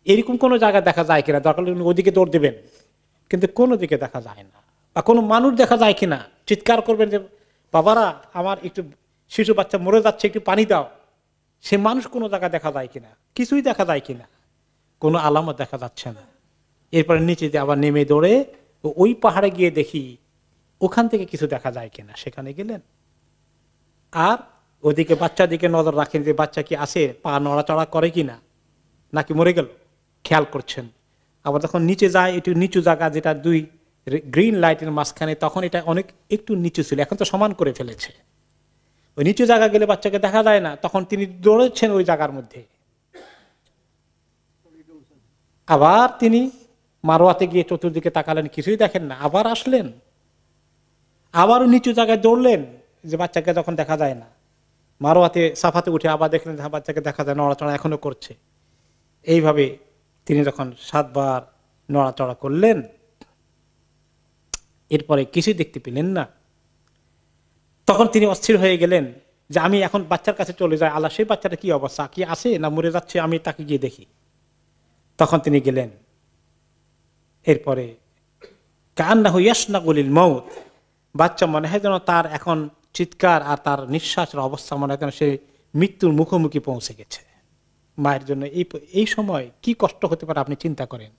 এরকম কোনো জায়গায় দেখা যায় কিনা। দরকার ওদিকে দৌড় দেবেন, কিন্তু কোনো দিকে দেখা যায় না। বা কোনো মানুষ দেখা যায় কিনা, চিৎকার করবেন যে বাবারা আমার একটু শিশু বাচ্চা মরে যাচ্ছে, একটু পানি দাও। সে মানুষ কোনো জায়গায় দেখা যায় কিনা, কিছুই দেখা যায় কিনা, কোনো আলামত দেখা যাচ্ছে না। এরপরে নিচে দিয়ে আবার নেমে দৌড়ে ওই পাহাড়ে গিয়ে দেখি ওখান থেকে কিছু দেখা যায় কিনা। সেখানে গেলেন, আর ওদিকে বাচ্চার দিকে নজর রাখেন যে বাচ্চা কি আছে, পা নড়াচড়া করে কিনা, নাকি মরে গেল, খেয়াল করছেন। আবার যখন নিচে যায়, একটু নিচু জায়গা, যেটা দুই গ্রিন লাইটের মাঝখানে, তখন এটা অনেক একটু নিচু ছিল, এখন তো সমান করে ফেলেছে। ওই নিচু জায়গা গেলে বাচ্চাকে দেখা যায় না, তখন তিনি দৌড়েছেন ওই জায়গার মধ্যে। আবার তিনি মারওয়াতে গিয়ে চতুর্দিকে তাকালেন, কিছুই দেখেন না। আবার আসলেন, আবারও নিচু জায়গায় দৌড়লেন, যে বাচ্চাকে যখন দেখা যায় না। মারওয়াতে সাফাতে উঠে আবার দেখলেন বাচ্চাকে দেখা যায়, নড়াচড়া এখনো করছে। এইভাবে তিনি যখন 7 বার নড়াচড়া করলেন, এরপরে কিছুই দেখতে পেলেন না। তখন তিনি অস্থির হয়ে গেলেন যে আমি এখন বাচ্চার কাছে চলে যাই, আল্লাহ সেই বাচ্চাটা কি অবস্থা, কি আছে না মরে যাচ্ছে, আমি তাকে গিয়ে দেখি। তখন তিনি গেলেন। এরপরে কান্নাহু ইয়াশনাকুলিল মাউত, বাচ্চা মনে হয় যেন তার এখন চিৎকার আর তার নিঃশ্বাসের অবস্থা মনে হয় যেন সে মৃত্যুর মুখোমুখি পৌঁছে গেছে। মায়ের জন্য এই সময় কি কষ্ট হতে পারে আপনি চিন্তা করেন।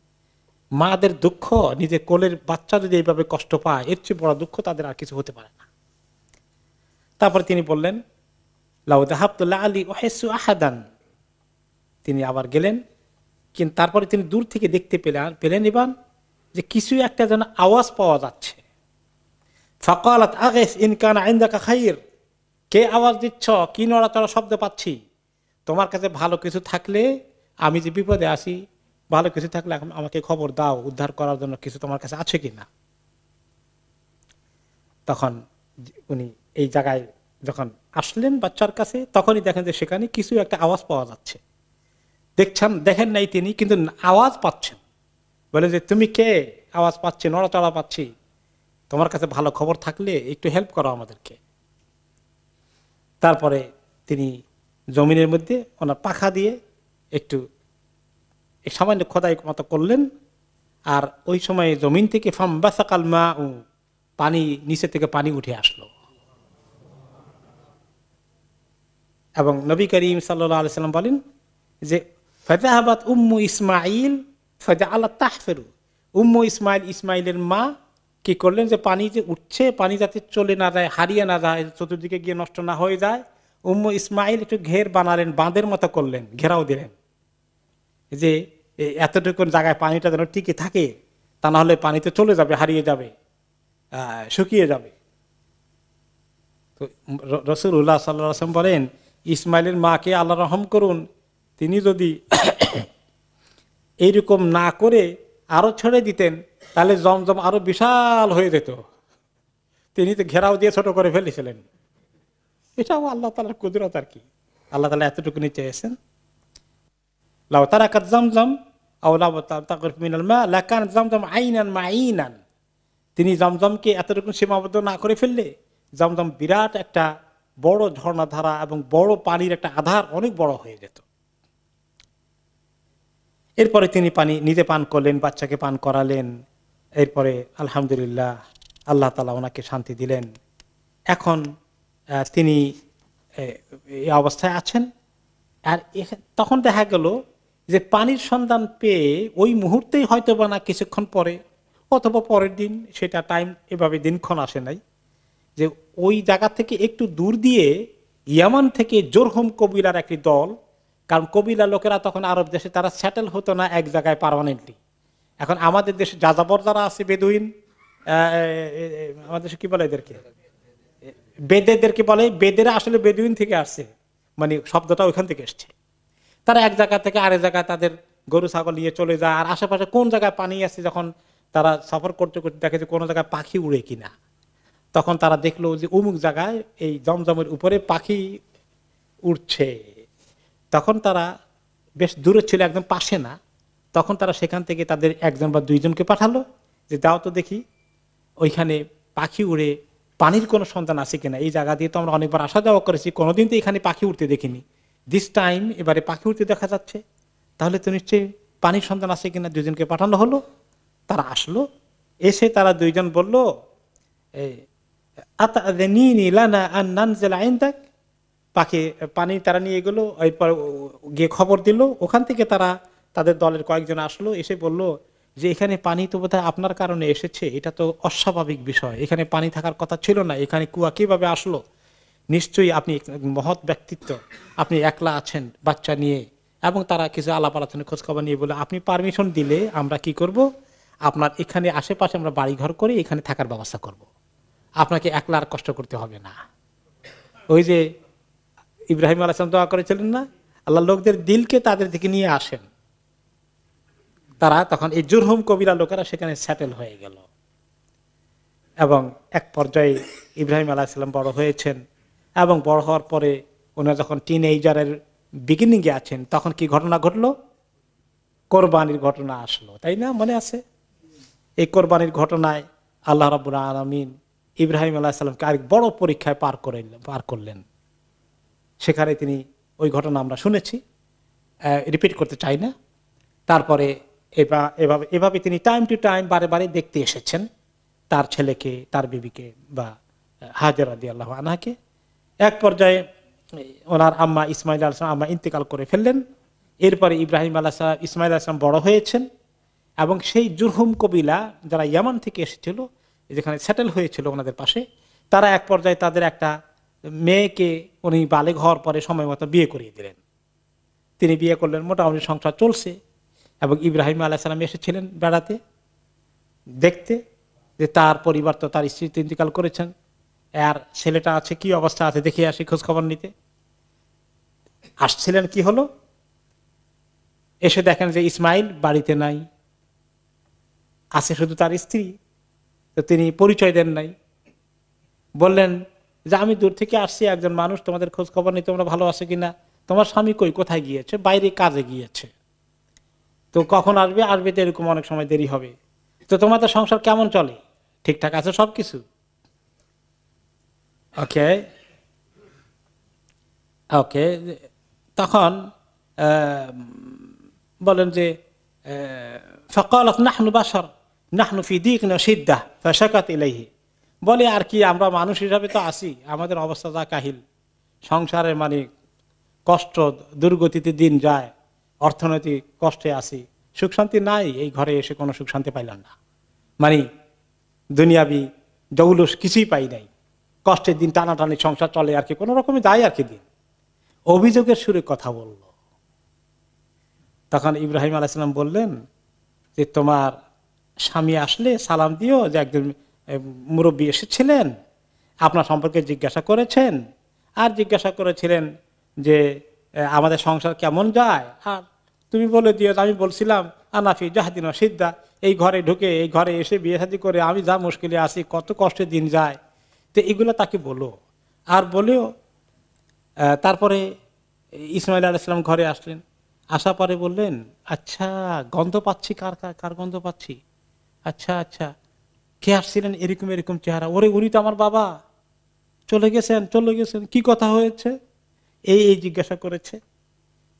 মাদের দুঃখ, নিজের কোলের বাচ্চা যদি এইভাবে কষ্ট পায়, এর চেয়ে বড় দুঃখ তাদের আর কিছু হতে পারে না। তারপরে তিনি বললেন লাউ যাহাবতুল্লাহ আলী ওয়াহিসু আহাদান, তিনি আবার গেলেন। কিন্তু তারপরে তিনি দূর থেকে দেখতে পেলেন এবার যে কিছু একটা যেন আওয়াজ পাওয়া যাচ্ছে। ফাকালাত আগিস ইন কানা ইনদাকা খাইর, কে আওয়াজ দিচ্ছ, কি নড়াচড়া শব্দ পাচ্ছি? তোমার কাছে ভালো কিছু থাকলে, আমি যে বিপদে আছি, ভালো কিছু থাকলে এখন আমাকে খবর দাও, উদ্ধার করার জন্য কিছু তোমার কাছে আছে কিনা। তখন উনি এই জায়গায় যখন আসলেন বাচ্চার কাছে, তখনই দেখেন যে সেখানে কিছু একটা আওয়াজ পাওয়া যাচ্ছে। দেখেন নাই তিনি, কিন্তু আওয়াজ পাচ্ছেন। বলে যে তুমি কে, আওয়াজ পাচ্ছি, নড়াচড়া পাচ্ছি, তোমার কাছে ভালো খবর থাকলে একটু হেল্প করো আমাদেরকে। তারপরে তিনি জমিনের মধ্যে ওনার পাখা দিয়ে একটু সামান্য খোদাই মতো করলেন। আর ওই সময় জমিন থেকে ফামবাসাকাল মা, পানি নিচে থেকে পানি উঠে আসলো। এবং নবী করিম সাল্লাল্লাহু আলাইহি সাল্লাম বলেন যে ফাযাহাবাত উম্মু ইসমাঈল ফাজআলাত তাহফিরু, উম্মু ইসমাইলের মা কি করলেন, যে পানি যে উঠছে, পানি যাতে চলে না যায়, হারিয়ে না যায়, চতুর্দিকে গিয়ে নষ্ট না হয়ে যায়, উম্মু ইসমাইল একটু ঘের বানালেন, বাঁধের মতো করলেন, ঘেরাও দিলেন, যে এতটুকু জায়গায় পানিটা যেন টিকে থাকে, তা না হলে পানিতে চলে যাবে, হারিয়ে যাবে, শুকিয়ে যাবে। তো রাসূলুল্লাহ সাল্লাল্লাহু আলাইহি ওয়াসাল্লাম বলেন, ইসমাইলের মাকে আল্লাহ রহম করুন, তিনি যদি এইরকম না করে আরো ছেড়ে দিতেন, তাহলে জমজম আরো বিশাল হয়ে যেত। তিনি তো ঘেরাও দিয়ে ছোট করে ফেলেছিলেন। এটাও আল্লাহ তাআলার কুদরত আর কি। আল্লাহ তাআলা এতটুকুনি চেয়েছেন, লাউ তারাকাত জামজাম আও লাউ তাগরিফ মিনাল মা লাকান জামজাম আইনান মাইনান। তিনি জমজমকে এতটুকু সীমাবদ্ধ না করে ফেললে জমজম বিরাট একটা বড় ঝর্ণাধারা এবং বড় পানির একটা আধার অনেক বড় হয়ে যেত। এরপরে তিনি পানি নিজে পান করলেন, বাচ্চাকে পান করালেন। এরপরে আলহামদুলিল্লাহ আল্লাহ তাআলা ওনাকে শান্তি দিলেন। এখন তিনি এই অবস্থায় আছেন। আর তখন দেখা গেল যে পানির সন্ধান পেয়ে ওই মুহূর্তেই হয়তো বা না কিছুক্ষণ পরে অথবা পরের দিন, সেটা টাইম এভাবে দিনক্ষণ আসে নাই, যে ওই জায়গা থেকে একটু দূর দিয়ে ইয়ামান থেকে জোরহুম কবিলার একটি দল, কারণ কবিলা লোকেরা তখন আরব দেশে তারা সেটেল হতো না এক জায়গায় পার্মানেন্টলি। এখন আমাদের দেশে যাযাবর যারা আছে বেদুইন, আমাদের দেশে কি বলে এদেরকে, বেদেদেরকে বলে। বেদেরা আসলে বেদুইন থেকে আসছে, মানে শব্দটা ওইখান থেকে এসছে। তারা এক জায়গা থেকে আরেক জায়গায় তাদের গরু ছাগল নিয়ে চলে যায়, আর আশেপাশে কোন জায়গায় পানি আছে যখন তারা সফর করতে করতে দেখে যে কোনো জায়গায় পাখি উড়ে কিনা, তখন তারা দেখলো যে অমুক জায়গায় এই জমজমের উপরে পাখি উঠছে। তখন তারা বেশ দূরে ছিল, একদম পাশে না। তখন তারা সেখান থেকে তাদের একজন বা দুইজনকে পাঠালো যে দাও তো দেখি ওইখানে পাখি উড়ে পানির কোনো সন্ধান আছে কিনা। এই জায়গা দিয়ে তো আমরা অনেকবার আসা যাওয়া করেছি, কোনোদিন তো এখানে পাখি উঠতে দেখিনি, দিস টাইম এবারে পাখি উঠতে দেখা যাচ্ছে, তাহলে তো নিশ্চয়ই পানির সন্ধান আছে কিনা। দুইজনকে পাঠানো হলো, তারা আসলো। এসে তারা দুইজন বলল, পাখি পানি তারা নিয়ে গেলো। এরপর গিয়ে খবর দিল, ওখান থেকে তারা তাদের দলের কয়েকজন আসলো, এসে বলল যে এখানে পানি তো বোধহয় আপনার কারণে এসেছে, এটা তো অস্বাভাবিক বিষয়, এখানে পানি থাকার কথা ছিল না, এখানে কুয়া কিভাবে আসলো? নিশ্চয়ই আপনি মহৎ ব্যক্তিত্ব, আপনি একলা আছেন বাচ্চা নিয়ে। এবং তারা কিছু আলাপ আলোচনা খোঁজখবর নিয়ে বলে, আপনি পারমিশন দিলে আমরা কি করব, আপনার এখানে আশেপাশে আমরা বাড়িঘর করে এখানে থাকার ব্যবস্থা করব, আপনাকে একলা আর কষ্ট করতে হবে না। ওই যে ইব্রাহিম আলাইহিস সালাম দোয়া করেছিলেন না, আল্লাহ লোকদের দিলকে তাদের দিকে নিয়ে আসেন। তারা তখন এই জুরহুম কবিরা লোকেরা সেখানে সেটেল হয়ে গেল। এবং এক পর্যায়ে ইব্রাহিম আলাইহিস সালাম বড় হয়েছেন, এবং বড় হওয়ার পরে ওনারা যখন টিনএজারের বিগিনিং এ আছেন, তখন কি ঘটনা ঘটলো? কোরবানির ঘটনা আসলো, তাই না? মনে আছে? এই কোরবানির ঘটনায় আল্লাহ রাব্বুল আলামিন ইব্রাহিম আলাইহিস সালামকে আরেক বড় পরীক্ষায় পার করলেন। সেখানে তিনি ওই ঘটনা আমরা শুনেছি, রিপিট করতে চাই না। তারপরে এভাবে তিনি টাইম টু টাইম বারে বারে দেখতে এসেছেন তার ছেলেকে, তার বিবিকে, বা হাজেরা রাদিয়াল্লাহু আনহাকে। এক পর্যায়ে ওনার আম্মা ইসমাইল আলাইহিস সালাম আম্মা ইন্তেকাল করে ফেললেন। এরপরে ইব্রাহিম ইসমাইল আলাইহিস সালাম বড় হয়েছেন, এবং সেই জুরহুম কবিলা যারা ইয়ামান থেকে এসেছিল, যেখানে সেটেল হয়েছিল ওনাদের পাশে, তারা এক পর্যায়ে তাদের একটা মেয়েকে উনি বালেগ হওয়ার পরে সময় মতো বিয়ে করিয়ে দিলেন। তিনি বিয়ে করলেন, মোটামুটি সংসার চলছে। এবং ইব্রাহিম আলাইহিস সালাম এসেছিলেন বেড়াতে, দেখতে যে তার পরিবার তো, তার স্ত্রী ইন্তেকাল করেছেন, আর ছেলেটা আছে কি অবস্থা আছে দেখে আসি, খোঁজ খবর নিতে আসছিলেন। কি হলো? এসে দেখেন যে ইসমাইল বাড়িতে নাই, আছে শুধু তার স্ত্রী। তো তিনি পরিচয় দেন নাই, বললেন যে আমি দূর থেকে আসছি, একজন মানুষ, তোমাদের খোঁজ খবর নিতে, তোমরা ভালো আছে কিনা, তোমার স্বামী কই, কোথায় গিয়েছে? বাইরে কাজে গিয়েছে। তো কখন আসবে? আসবে তো এরকম অনেক সময় দেরি হবে। তো তোমাদের সংসার কেমন চলে? ঠিকঠাক আছে সবকিছু? ওকে ওকে তখন বলেন যে ফাকালাত নাহনু বাশার নাহনু ফি দীকিন ওয়া শিদ্দাহ ফাশাকাত ইলাইহি। বলে আর কি, আমরা মানুষ হিসাবে তো আছি, আমাদের অবস্থা যা কাহিল, সংসারে মানে কষ্ট, দুর্গতিতে দিন যায়, অর্থনৈতিক কষ্টে আছি, সুখ শান্তি নাই। এই ঘরে এসে কোনো সুখ শান্তি পাইলাম না, মানে দুনিয়াবি জৌলুস কিছুই পাই নাই, কষ্টের দিন, টানাটানি সংসার চলে আর কি, কোনো রকমে যায় আর কি দিন। অভিযোগের সুরে কথা বলল। তখন ইব্রাহিম আলাইহিস সালাম বললেন যে তোমার স্বামী আসলে সালাম দিও, যে একজন মুরব্বী এসেছিলেন, আপনার সম্পর্কে জিজ্ঞাসা করেছেন, আর জিজ্ঞাসা করেছিলেন যে আমাদের সংসার কেমন যায়, আর তুমি বলে দিও আমি বলছিলাম আনাফি জাহাদিন সিদ্ধা, এই ঘরে ঢুকে এই ঘরে এসে বিয়ে শাদী করে আমি যা মুশকিলে আছি, কত কষ্টে দিন যায়। তো এগুলো তাকে বলো। আর বলেও তারপরে ইসমাইল আলাইহিস সালাম ঘরে আসলেন, আসা পরে বললেন, আচ্ছা গন্ধ পাচ্ছি, কার কার কার গন্ধ পাচ্ছি, আচ্ছা আচ্ছা কে আসছিলেন, এরকম এরকম চেহারা, ওরে উনি তো আমার বাবা, চলে গেছেন চলে গেছেন, কি কথা হয়েছে, এই এই জিজ্ঞাসা করেছে।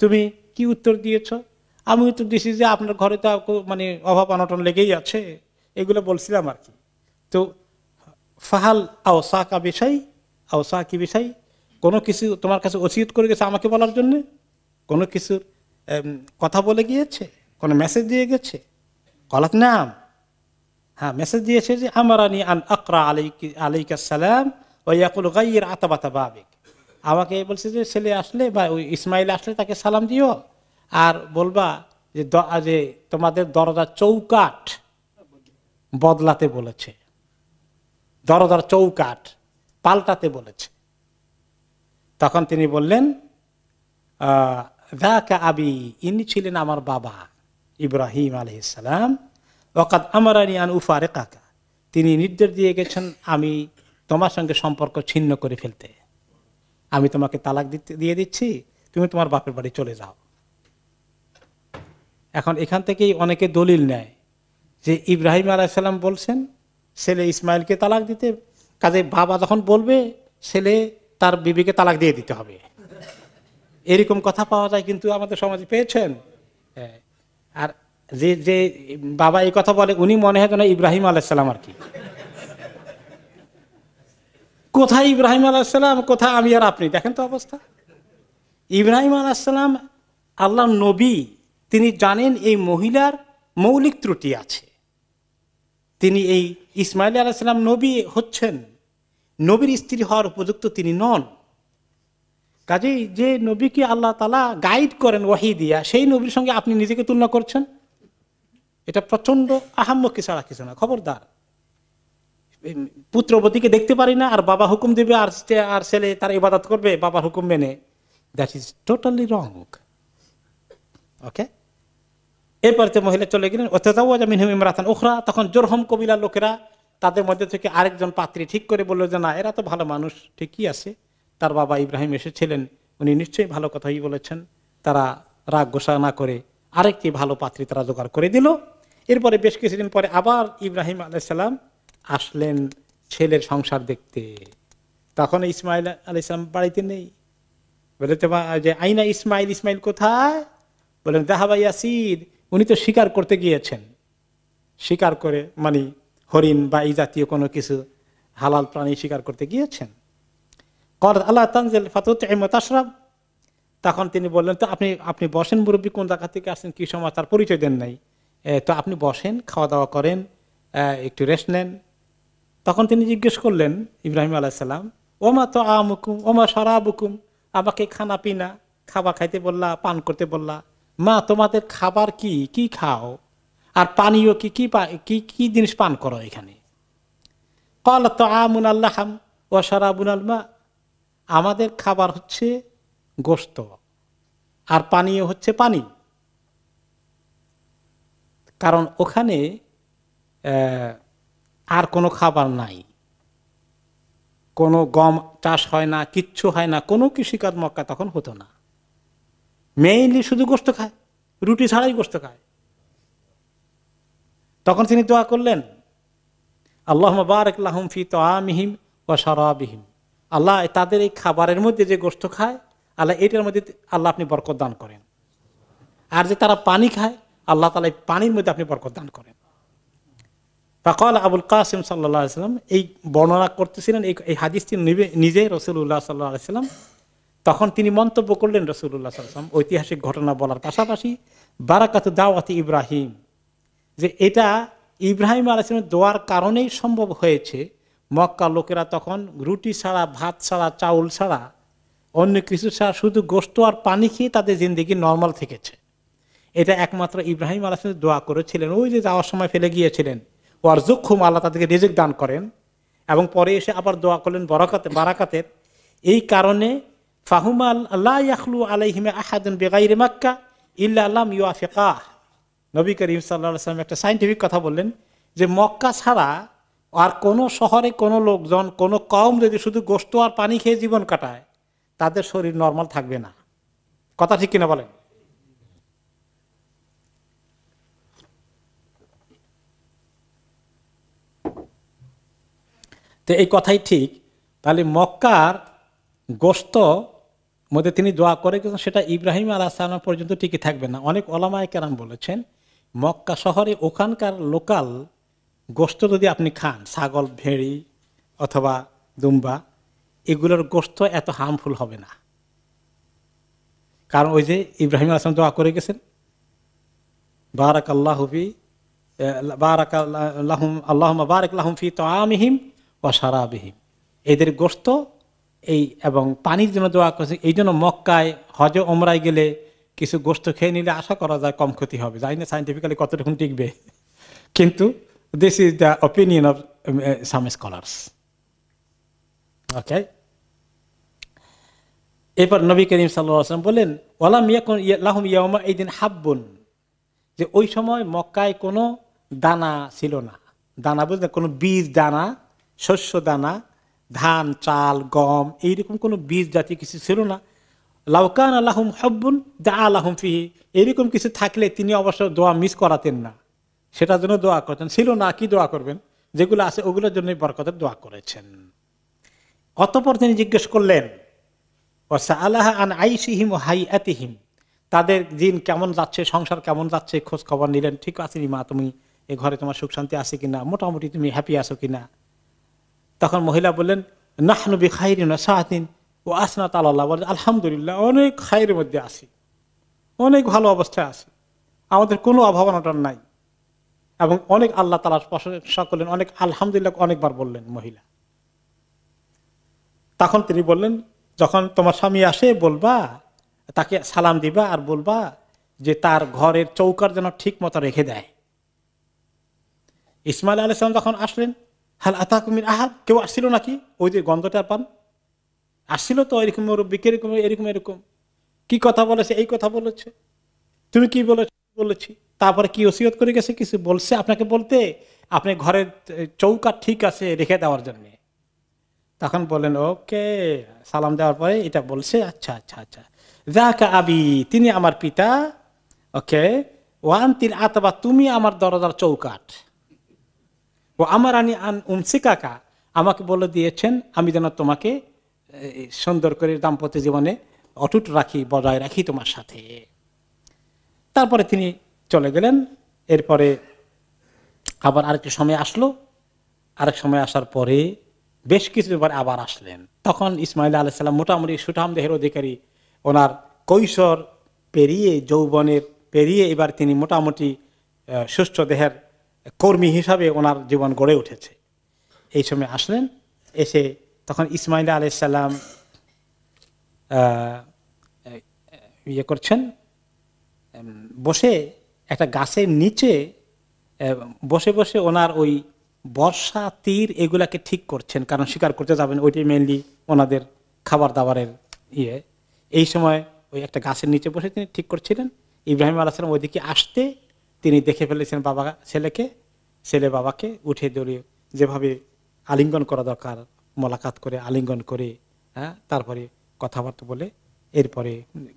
তুমি কি উত্তর দিয়েছ? আমি উত্তর দিয়েছি যে আপনার ঘরে তো মানে অভাব অনটন লেগেই আছে, এগুলো বলছিলাম আর কি। তো ফাহাল আওসাকা বিষয়, আওসা কি বিষয়, কোনো কিছু তোমার কাছে ওসিয়ত করে গেছে আমাকে বলার জন্য, কোনো কিছুর কথা বলে গিয়েছে, কোনো মেসেজ দিয়ে গেছে? কলাত নাম, হ্যাঁ মেসেজ দিয়েছে যে আমারানি আন আকরা আলাইকা সালাম ওয়া ইয়াকুল গায়্যির আতাবাতা বাবিক, আমাকে বলছে যে ছেলে আসলে বা ওই ইসমাইল আসলে তাকে সালাম দিও, আর বলবা যে তোমাদের দরজার চৌকাঠ বদলাতে বলেছে, দরজার চৌকাঠ পাল্টাতে বলেছে। তখন তিনি বললেন, যাকা আবি, ইনি ছিলেন আমার বাবা ইব্রাহিম আলাইহিস সালাম, ওয়াকাদ আমারানি আন উফারিকাকা, তিনি নির্দেশ দিয়ে গেছেন আমি তোমার সঙ্গে সম্পর্ক ছিন্ন করে ফেলতে, আমি তোমাকে তালাক দিয়ে দিচ্ছি, তুমি তোমার বাপের বাড়ি চলে যাও। এখন এখান থেকেই অনেকে দলিল নেয় যে ইব্রাহিম আলাইহিস সালাম বলছেন ছেলে ইসমাইলকে তালাক দিতে, কাজে বাবা যখন বলবে ছেলে তার বিবিকে তালাক দিয়ে দিতে হবে, এরকম কথা পাওয়া যায় কিন্তু আমাদের সমাজে, পেয়েছেন? আর যে যে বাবা এই কথা বলে উনি মনে হয় না ইব্রাহিম আলাইহিস সালাম আর কি। কোথায় ইব্রাহিম আলাইহিস সালাম, কোথায় আমি আর আপনি, দেখেন তো অবস্থা। ইব্রাহিম আলাইহিস সালাম আল্লাহর নবী, তিনি জানেন এই মহিলার মৌলিক ত্রুটি আছে, তিনি এই ইসমাইল আলাইহিস সালাম নবী হচ্ছেন, নবীর স্ত্রী হওয়ার উপযুক্ত তিনি নন। কাজেই যে নবীকে আল্লাহ তাআলা গাইড করেন ওয়াহি দিয়া, সেই নবীর সঙ্গে আপনি নিজেকে তুলনা করছেন, এটা প্রচন্ড আহাম্মকি ছাড়া কিছু না। খবরদার, পুত্রবতীকে দেখতে পারি না আর বাবা হুকুম দেবে আর ছেলে তার ইবাদত করবে বাবার হুকুম মেনে, দ্যাট ইজ টোটালি রং। ওকে, এরপরে মহিলা চলে গেলেন, ওয়াতাজাওয়াজা মিনহুম ইমরাতান উখরা, তখন জুরহুম কবিলার লোকেরা তাদের মধ্যে থেকে আরেকজন পাত্রী ঠিক করে বললো যে না, এরা তো ভালো মানুষ, ঠিকই আছে, তার বাবা ইব্রাহিম এসেছিলেন, উনি নিশ্চয়ই ভালো কথাই বলেছেন। তারা রাগ গোসা না করে আরেকটি ভালো পাত্রী তারা জোগাড় করে দিল। এরপরে বেশ কিছুদিন পরে আবার ইব্রাহিম আলাইহিস সালাম আসলেন ছেলের সংসার দেখতে, তখন ইসমাইল আলাইহিস সালাম বাড়িতে নেই। বলে যে আইনা ইসমাইল, ইসমাইল কোথায়? বলেন যাহাবা ইয়াসির, উনি তো শিকার করতে গিয়েছেন, শিকার করে মানে হরিণ বা এই জাতীয় কোনো কিছু হালাল প্রাণী শিকার করতে গিয়েছেন। আল্লাহ তানজিল ফাতুতইম ওয়া তাশরাব, তখন তিনি বললেন তো আপনি বসেন, মুরব্বী কোন জায়গা থেকে আসেন, কি সময়, তার পরিচয় দেন নাই, তো আপনি বসেন, খাওয়া দাওয়া করেন, একটু রেস্ট নেন। তখন তিনি জিজ্ঞেস করলেন ইব্রাহিম আলাইহিস সালাম, ওমা তো আমুকুম ওমা শারাবুকুম, আমাকে খানা পিনা খাবার খাইতে বললা, পান করতে বললা, মা তোমাদের খাবার কি কি খাও, আর পানীয় কি কি কি কি জিনিস পান করো এখানে? ক্বালা তাআমুন আল-লাহম ওয়া শারাবুন আল-মা, আমাদের খাবার হচ্ছে গোশত আর পানীয় হচ্ছে পানি। কারণ ওখানে আর কোনো খাবার নাই, কোনো গম চাষ হয় না, কিচ্ছু হয় না, কোনো কৃষিকাজ মক্কা তখন হতো না, মেইনলি শুধু গোশত খায়, রুটি ছাড়াই গোশত খায়। তখন তিনি দোয়া করলেন, আল্লাহুম্মা বারিক লাহুম ফি তাআমিহিম ওয়া শারাবিহিম, আল্লাহ তাদের এই খাবারের মধ্যে যে গোশত খায়, আল্লাহ এটার মধ্যে আল্লাহ আপনি বরকত দান করেন, আর যে তারা পানি খায় আল্লাহ তাআলা এই পানির মধ্যে আপনি বরকত দান করেন। ফাকাল আবুল কাসিম সাল্লাল্লাহু আলাইহি ওয়াসাল্লাম, এই বর্ণনা করতেছিলেন এই হাদিসটি নিজে রাসূলুল্লাহ সাল্লাল্লাহু আলাইহি ওয়াসাল্লাম। তখন তিনি মন্তব্য করলেন রাসূলুল্লাহ সাল্লাল্লাহু আলাইহি ওয়াসাল্লাম ঐতিহাসিক ঘটনা বলার পাশাপাশি বারাকাতু দাওয়াতি ইব্রাহিম, যে এটা ইব্রাহিম আলাইহিস সালামের দোয়ার কারণেই সম্ভব হয়েছে। মক্কা লোকেরা তখন রুটি ছাড়া, ভাত ছাড়া, চাউল ছাড়া, অন্য কিছু ছাড়া শুধু গোশত আর পানি খেয়ে তাদের জিন্দেগি নর্মাল থেকেছে। এটা একমাত্র ইব্রাহিম আলাইহিস সালাম দোয়া করেছিলেন, ওই যে যাওয়ার সময় ফেলে গিয়েছিলেন, ওয়ারযুকহুম, আল্লাহ তাদেরকে রিজিক দান করেন, এবং পরে এসে আবার দোয়া করলেন বারাকাতের। এই কারণে ফাহুমা লা ইয়াখলু আলাইহিম আহাদুন বিগাইরি মাক্কা ইল্লা লাম ইউআফিকাহ, নবী করিম সাল্লাল্লাহু আলাইহি ওয়াসাল্লাম একটা সায়েন্টিফিক কথা বললেন যে মক্কা ছাড়া আর কোনো শহরে কোনো লোকজন কোনো কওম যদি শুধু গোশত আর পানি খেয়ে জীবন কাটায় তাদের শরীর নরমাল থাকবে না। কথা ঠিক কিনা বলেন? তো এই কথাই ঠিক। তাহলে মক্কার গোশত মধ্যে তিনি দোয়া করে কিন্তু সেটা ইব্রাহিম আলাইহিস সালাম পর্যন্ত টিকে থাকবে না। অনেক ওলামায়ে কেরাম বলেছেন মক্কা শহরে ওখানকার লোকাল গোশত যদি আপনি খান, ছাগল, ভেড়ি অথবা দুম্বা, এগুলোর গোশত এত হার্মফুল হবে না। কারণ ওই যে ইব্রাহিম আলাইহিস সালাম দোয়া করে গেছেন বারাকাল্লাহু ফি বারাকাল্লাহুম আল্লাহুম্মা বারিক লাহুম ফি তাআমিহিম ওয়া শারাবিহিম, এদের গোশত এই এবং পানির জন্য দোয়া করেছে। এই জন্য মক্কায় হজ ওমরায় গেলে কিছু গোশত খেয়ে নিলে আশা করা যায় কম ক্ষতি হবে। জানি না সাইন্টিফিক্যালি কতটুকু টিকবে, কিন্তু this is the opinion of some scholars. Okay, এরপর নবী করিম সাল্লাল্লাহু আলাইহি ওয়াসাল্লাম বলেন ওয়ালাম ইয়াকুন লাহুম ইয়াউমা ইদিন হাব্বুন, যে ওই সময় মক্কায় কোনো দানা ছিল না। দানা বলতে কোনো বীজ দানা, শস্য দানা, ধান, চাল, গম, এইরকম কোনো বীজ জাতীয় কিছু ছিল না। লাউকান আল্লাহুম হাব্বুন দা আলাহুম ফিহি, এরকম কিছু থাকলে তিনি অবশ্য দোয়া মিস করাতেন না, সেটার জন্য দোয়া করতেন। ছিল না, কি দোয়া করবেন? যেগুলো আছে ওগুলোর জন্যই বরকতের দোয়া করেছেন। অতঃপর তিনি জিজ্ঞেস করলেন ওয়াসআলাহা আন আইশিহিম ওয়া হাইয়াতিহিম, তাদের দিন কেমন যাচ্ছে, সংসার কেমন যাচ্ছে, খোঁজ খবর নিলেন। ঠিক আছে মা, তুমি এই ঘরে তোমার সুখ শান্তি আছে কিনা, মোটামুটি তুমি হ্যাপি আছো কিনা? তখন মহিলা বললেন নাহনু বিখাইরিন ওয়া সাআতিন ওয়া আসনাত আলাল্লাহ, বলেন আলহামদুলিল্লাহ, অনেক খায়ের মধ্যে আছি, অনেক ভালো অবস্থায় আছি, আমাদের কোনো অভাব অনটন নাই, এবং অনেক আল্লাহ তাআলার প্রশংসা করলেন, অনেক আলহামদুলিল্লাহ অনেকবার বললেন মহিলা। তখন তিনি বললেন যখন তোমার স্বামী আসে বলবা, তাকে সালাম দিবা আর বলবা যে তার ঘরের চৌকার যেন ঠিক মতো রেখে দেয়। ইসমাইল আলাইহিস সালাম যখন আসলেন, হাল আতাকুম মিন আহাদ, কেউ আসছিল নাকি? ওই যে গন্ধটা পান, আসছিল তো এরকম মুরব্বি, এরকম এরকম এরকম, কি কথা বলেছে, এই কথা বলেছে, তুমি কি বলেছি, তারপরে কি ওসিয়ত করে গেছে, কিছু বলছে আপনাকে বলতে, আপনি ঘরের চৌকা ঠিক আছে রেখে দেওয়ার জন্য। তখন বললেন ওকে, সালাম দেওয়ার পরে এটা বলছে, আচ্ছা আচ্ছা আচ্ছা, যাকা আবি, তিনি আমার পিতা, ওকে, ওয়ান্তিল আতবা, তুমি আমার দরজার চৌকাঠ, ও আমার আনি আন উমসিকাকা, আমাকে বলে দিয়েছেন আমি যেন তোমাকে সুন্দর করে দাম্পত্য জীবনে অটুট রাখি, বজায় রাখি তোমার সাথে। তারপরে তিনি চলে গেলেন। এরপরে আবার আরেকটি সময় আসলো, আরেক সময় আসার পরে বেশ কিছুদিন পরে আবার আসলেন। তখন ইসমাইল আলাইহিস সালাম মোটামুটি সুঠাম দেহের অধিকারী, ওনার কৈশোর পেরিয়ে, যৌবনের পেরিয়ে এবার তিনি মোটামুটি সুস্থ দেহের কর্মী হিসাবে ওনার জীবন গড়ে উঠেছে। এই সময় আসলেন, এসে তখন ইসমাইল আলাইহিস সালাম ইয়ে করছেন, বসে একটা গাছের নিচে বসে বসে ওনার ওই বর্ষা, তীর এগুলাকে ঠিক করছেন, কারণ শিকার করতে যাবেন, ওইটাই মেনলি ওনাদের খাবার দাবারের ইয়ে। এই সময় ওই একটা গাছের নিচে বসে তিনি ঠিক করছিলেন। ইব্রাহিম আলাইহিস সালাম ওইদিকে আসতে তিনি দেখে ফেলেছেন বাবা ছেলেকে, ছেলে বাবাকে উঠে দৌড়িয়ে যেভাবে আলিঙ্গন করা দরকার, মোলাকাত করে আলিঙ্গন করে, হ্যাঁ, তারপরে কথাবার্তা বলে এরপরে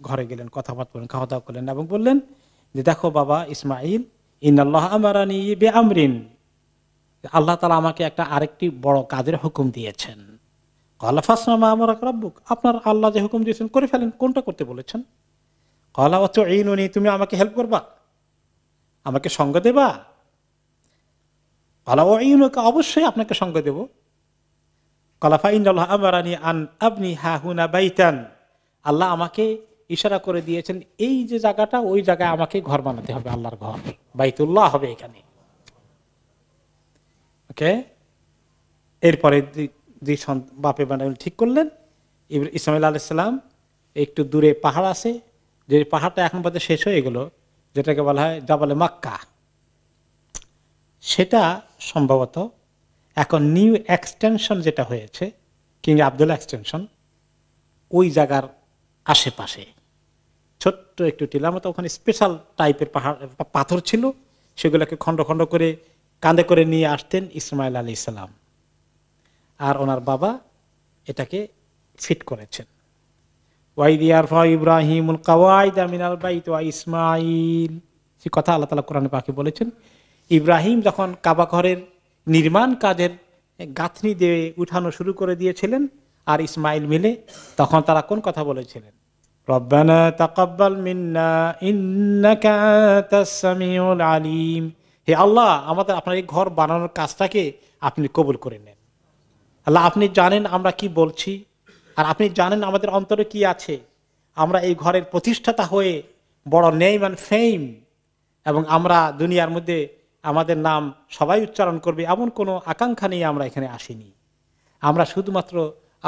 ঘরে গেলেন, কথাবার্তা বলেন, খাওয়া দাওয়া করলেন এবং বললেন যে দেখো বাবা ইসমাইল, ইন্নাল্লাহ আমারানি বিআমরিন, আল্লাহ তাআলা আমাকে একটা আরেকটি বড় কাজের হুকুম দিয়েছেন। ক্বালা ফাসনা মা আমারাক রাব্বুক, আপনার আল্লাহ যে হুকুম দিয়েছেন করে ফেলেন, কোনটা করতে বলেছেন? ক্বালা ওয়াতুঈনুনি, তুমি আমাকে হেল্প করবা, আমাকে সঙ্গ দেবা? ক্বালা উঈনুকা, অবশ্যই আপনাকে সঙ্গ দেব। ক্বালা ফাইন্নাল্লাহ আমারানি আন আবনি হাহুনা বাইতান, আল্লাহ আমাকে ইশারা করে দিয়েছেন এই যে জায়গাটা, ওই জায়গায় আমাকে ঘর বানাতে হবে, আল্লাহর ঘর, বাইতুল্লাহ হবে এখানে। ওকে, এরপরে বাপে বানাবেন ঠিক করলেন। ইসমাইল আলাইহিস সালাম একটু দূরে পাহাড় আছে, যে পাহাড়টা এখন পর্যন্ত শেষ হয়ে গেল, যেটাকে বলা হয় জাবালে মাক্কা, সেটা সম্ভবত এখন নিউ এক্সটেনশন যেটা হয়েছে, কিং আবদুল্লাহ এক্সটেনশন, ওই জায়গার আশেপাশে ছোট্ট ছোট্ট একটু টিলার মতো, ওখানে স্পেশাল টাইপের পাথর ছিল, সেগুলোকে খন্ড খন্ড করে কাঁধে করে নিয়ে আসতেন ইসমাইল আলী ইসলাম, আর ওনার বাবা এটাকে ফিট করেছেন। ইব্রাহিমুল কাওয়াইদা মিনাল বাইত ওয়া ইসমাইল, সে কথা আল্লাহ তাআলা কোরআনে পাকে বলেছেন। ইব্রাহিম যখন কাবা ঘরের নির্মাণ কাজের গাঁথনি দিয়ে উঠানো শুরু করে দিয়েছিলেন আর ইসমাইল মিলে, তখন তারা কোন কথা বলেছিলেন? রব্বানা তাকাব্বাল মিন্না ইন্নাকা আনতাস সামিউল আলিম, হে আল্লাহ, আমাদের আপনার এই ঘর বানানোর কাজটাকে আপনি কবুল করে নেন। আল্লাহ, আপনি জানেন আমরা কি বলছি, আর আপনি জানেন আমাদের অন্তরে কি আছে। আমরা এই ঘরের প্রতিষ্ঠাতা হয়ে বড় নেম অ্যান্ড ফেম, এবং আমরা দুনিয়ার মধ্যে আমাদের নাম সবাই উচ্চারণ করবে এমন কোনো আকাঙ্ক্ষা নিয়ে আমরা এখানে আসিনি। আমরা শুধুমাত্র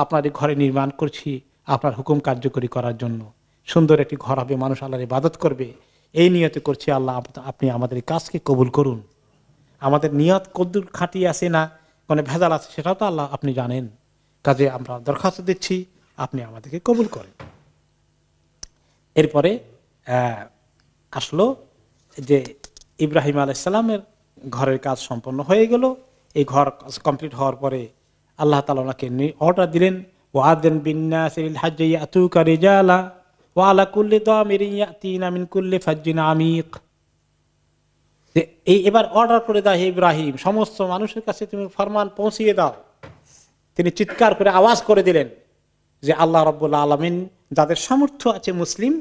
আপনার এই ঘরে নির্মাণ করছি আপনার হুকুম কার্যকরী করার জন্য। সুন্দর একটি ঘর হবে, মানুষ আল্লাহর ইবাদত করবে, এই নিয়তে করছি। আল্লাহ, আপনি আমাদের এই কাজকে কবুল করুন। আমাদের নিয়ত কদ্দুর খাঁটি আছে না কোনো ভেজাল আছে সেটাও তো আল্লাহ আপনি জানেন। কাজে আমরা দরখাস্ত দিচ্ছি, আপনি আমাদেরকে কবুল করেন। এরপরে আসলো যে ইব্রাহিম আলাইসাল্লামের ঘরের কাজ সম্পন্ন হয়ে গেল। এই ঘর কমপ্লিট হওয়ার পরে আল্লাহ তাআলা ওনাকে অর্ডার দিলেন, ওয়াদিন বিন্নাসিল হাজ্জি ইয়াতুকা রিজালা ওয়া আলা কুল্লি দামিরিন ইয়াতিনা মিন কুল্লি ফাজ্জিন আমিক। এই এবার অর্ডার করে দাও, হে ইব্রাহিম, সমস্ত মানুষের কাছে তুমি ফরমান পৌঁছিয়ে দাও। তিনি চিৎকার করে আওয়াজ করে দিলেন যে আল্লাহ রাব্বুল আলামিন যাদের সামর্থ্য আছে মুসলিম,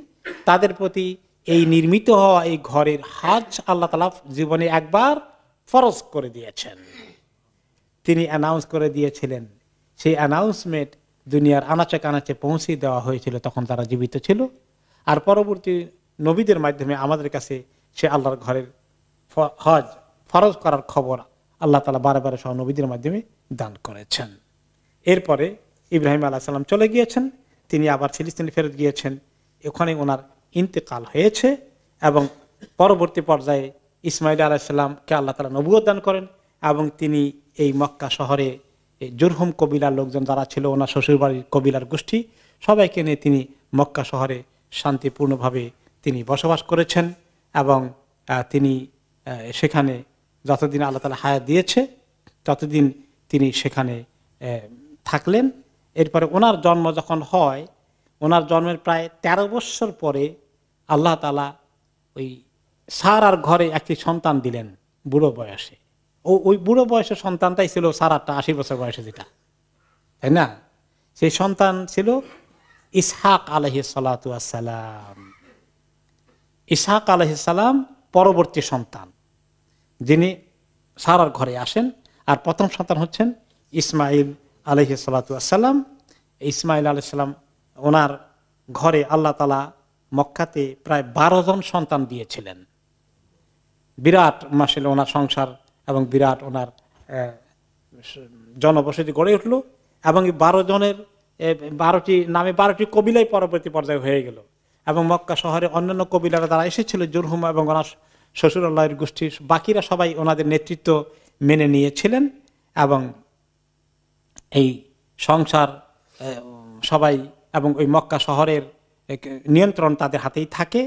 তাদের প্রতি এই নির্মিত হওয়া এই ঘরের হজ আল্লাহ তাআলা জীবনে একবার ফরজ করে দিয়েছেন। তিনি অ্যানাউন্স করে দিয়েছিলেন। সেই অ্যানাউন্সমেন্ট দুনিয়ার আনাচে কানাচে পৌঁছে দেওয়া হয়েছিল, তখন তারা জীবিত ছিল। আর পরবর্তী নবীদের মাধ্যমে আমাদের কাছে সে আল্লাহর ঘরের হজ ফরজ করার খবর আল্লাহ তাআলা বারে বারে সহ নবীদের মাধ্যমে দান করেছেন। এরপরে ইব্রাহিম আলাইহিস সালাম চলে গিয়েছেন, তিনি আবার ফিলিস্তিনে ফেরত গিয়েছেন। ওখানে ওনার ইন্তেকাল হয়েছে এবং পরবর্তী পর্যায়ে ইসমাইল আলাইহিস সালামকে আল্লাহ তাআলা নবুয়ত দান করেন এবং তিনি এই মক্কা শহরে জুরহুম কবিলার লোকজন যারা ছিল, ওনার শ্বশুরবাড়ির কবিলার গোষ্ঠী, সবাইকে নিয়ে তিনি মক্কা শহরে শান্তিপূর্ণভাবে তিনি বসবাস করেছেন এবং তিনি সেখানে যতদিন আল্লাহ তাআলা হায়াত দিয়েছে ততদিন তিনি সেখানে থাকলেন। এরপরে ওনার জন্ম যখন হয়, ওনার জন্মের প্রায় 13 বৎসর পরে আল্লাহ তাআলা ওই সারার ঘরে একটি সন্তান দিলেন বুড়ো বয়সে। ওই বুড়ো বয়সের সন্তানটাই ছিল সারাটা 80 বছর বয়সে, যেটা, তাই না? সেই সন্তান ছিল ইসহাক আলাইহিস সালাতু ওয়াস সালাম। ইসহাক আলাইহিস সালাম পরবর্তী সন্তান, যিনি সারার ঘরে আসেন। আর প্রথম সন্তান হচ্ছেন ইসমাইল আলাইহিস সালাতু ওয়াস সালাম। ইসমাইল আলাইহিস সালাম ওনার ঘরে আল্লাহ তাআলা মক্কাতে প্রায় 12 জন সন্তান দিয়েছিলেন। বিরাট মাশাআল্লাহ ওনার সংসার এবং বিরাট ওনার জনবসতি গড়ে উঠল এবং 12 জনের 12টি নামে 12টি কবিলায় পরবর্তী পর্যায়ে হয়ে গেল। এবং মক্কা শহরে অন্যান্য কবিলারা যারা এসেছিল, জুরহুম এবং ওনার শ্বশুরাল্লাহের গোষ্ঠীর বাকিরা সবাই ওনাদের নেতৃত্ব মেনে নিয়েছিলেন এবং এই সংসার সবাই এবং ওই মক্কা শহরের নিয়ন্ত্রণ তাদের হাতেই থাকে।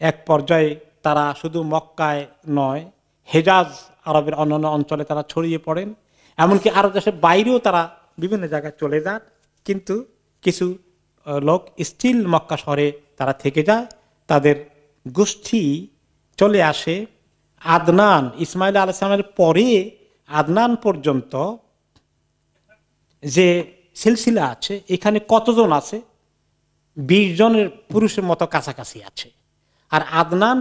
এক পর্যায়ে তারা শুধু মক্কায় নয়, হেজাজ আরবের অন্যান্য অঞ্চলে তারা ছড়িয়ে পড়েন, এমনকি আরব দেশের বাইরেও তারা বিভিন্ন জায়গায় চলে যান। কিন্তু কিছু লোক স্টিল মক্কা শহরে তারা থেকে যায়। তাদের গোষ্ঠী চলে আসে আদনান, ইসমাইল আলাইহিস সালামের পরে আদনান পর্যন্ত যে সিলসিলা আছে, এখানে কতজন আছে? 20 জনের পুরুষের মতো কাছাকাছি আছে। আর আদনান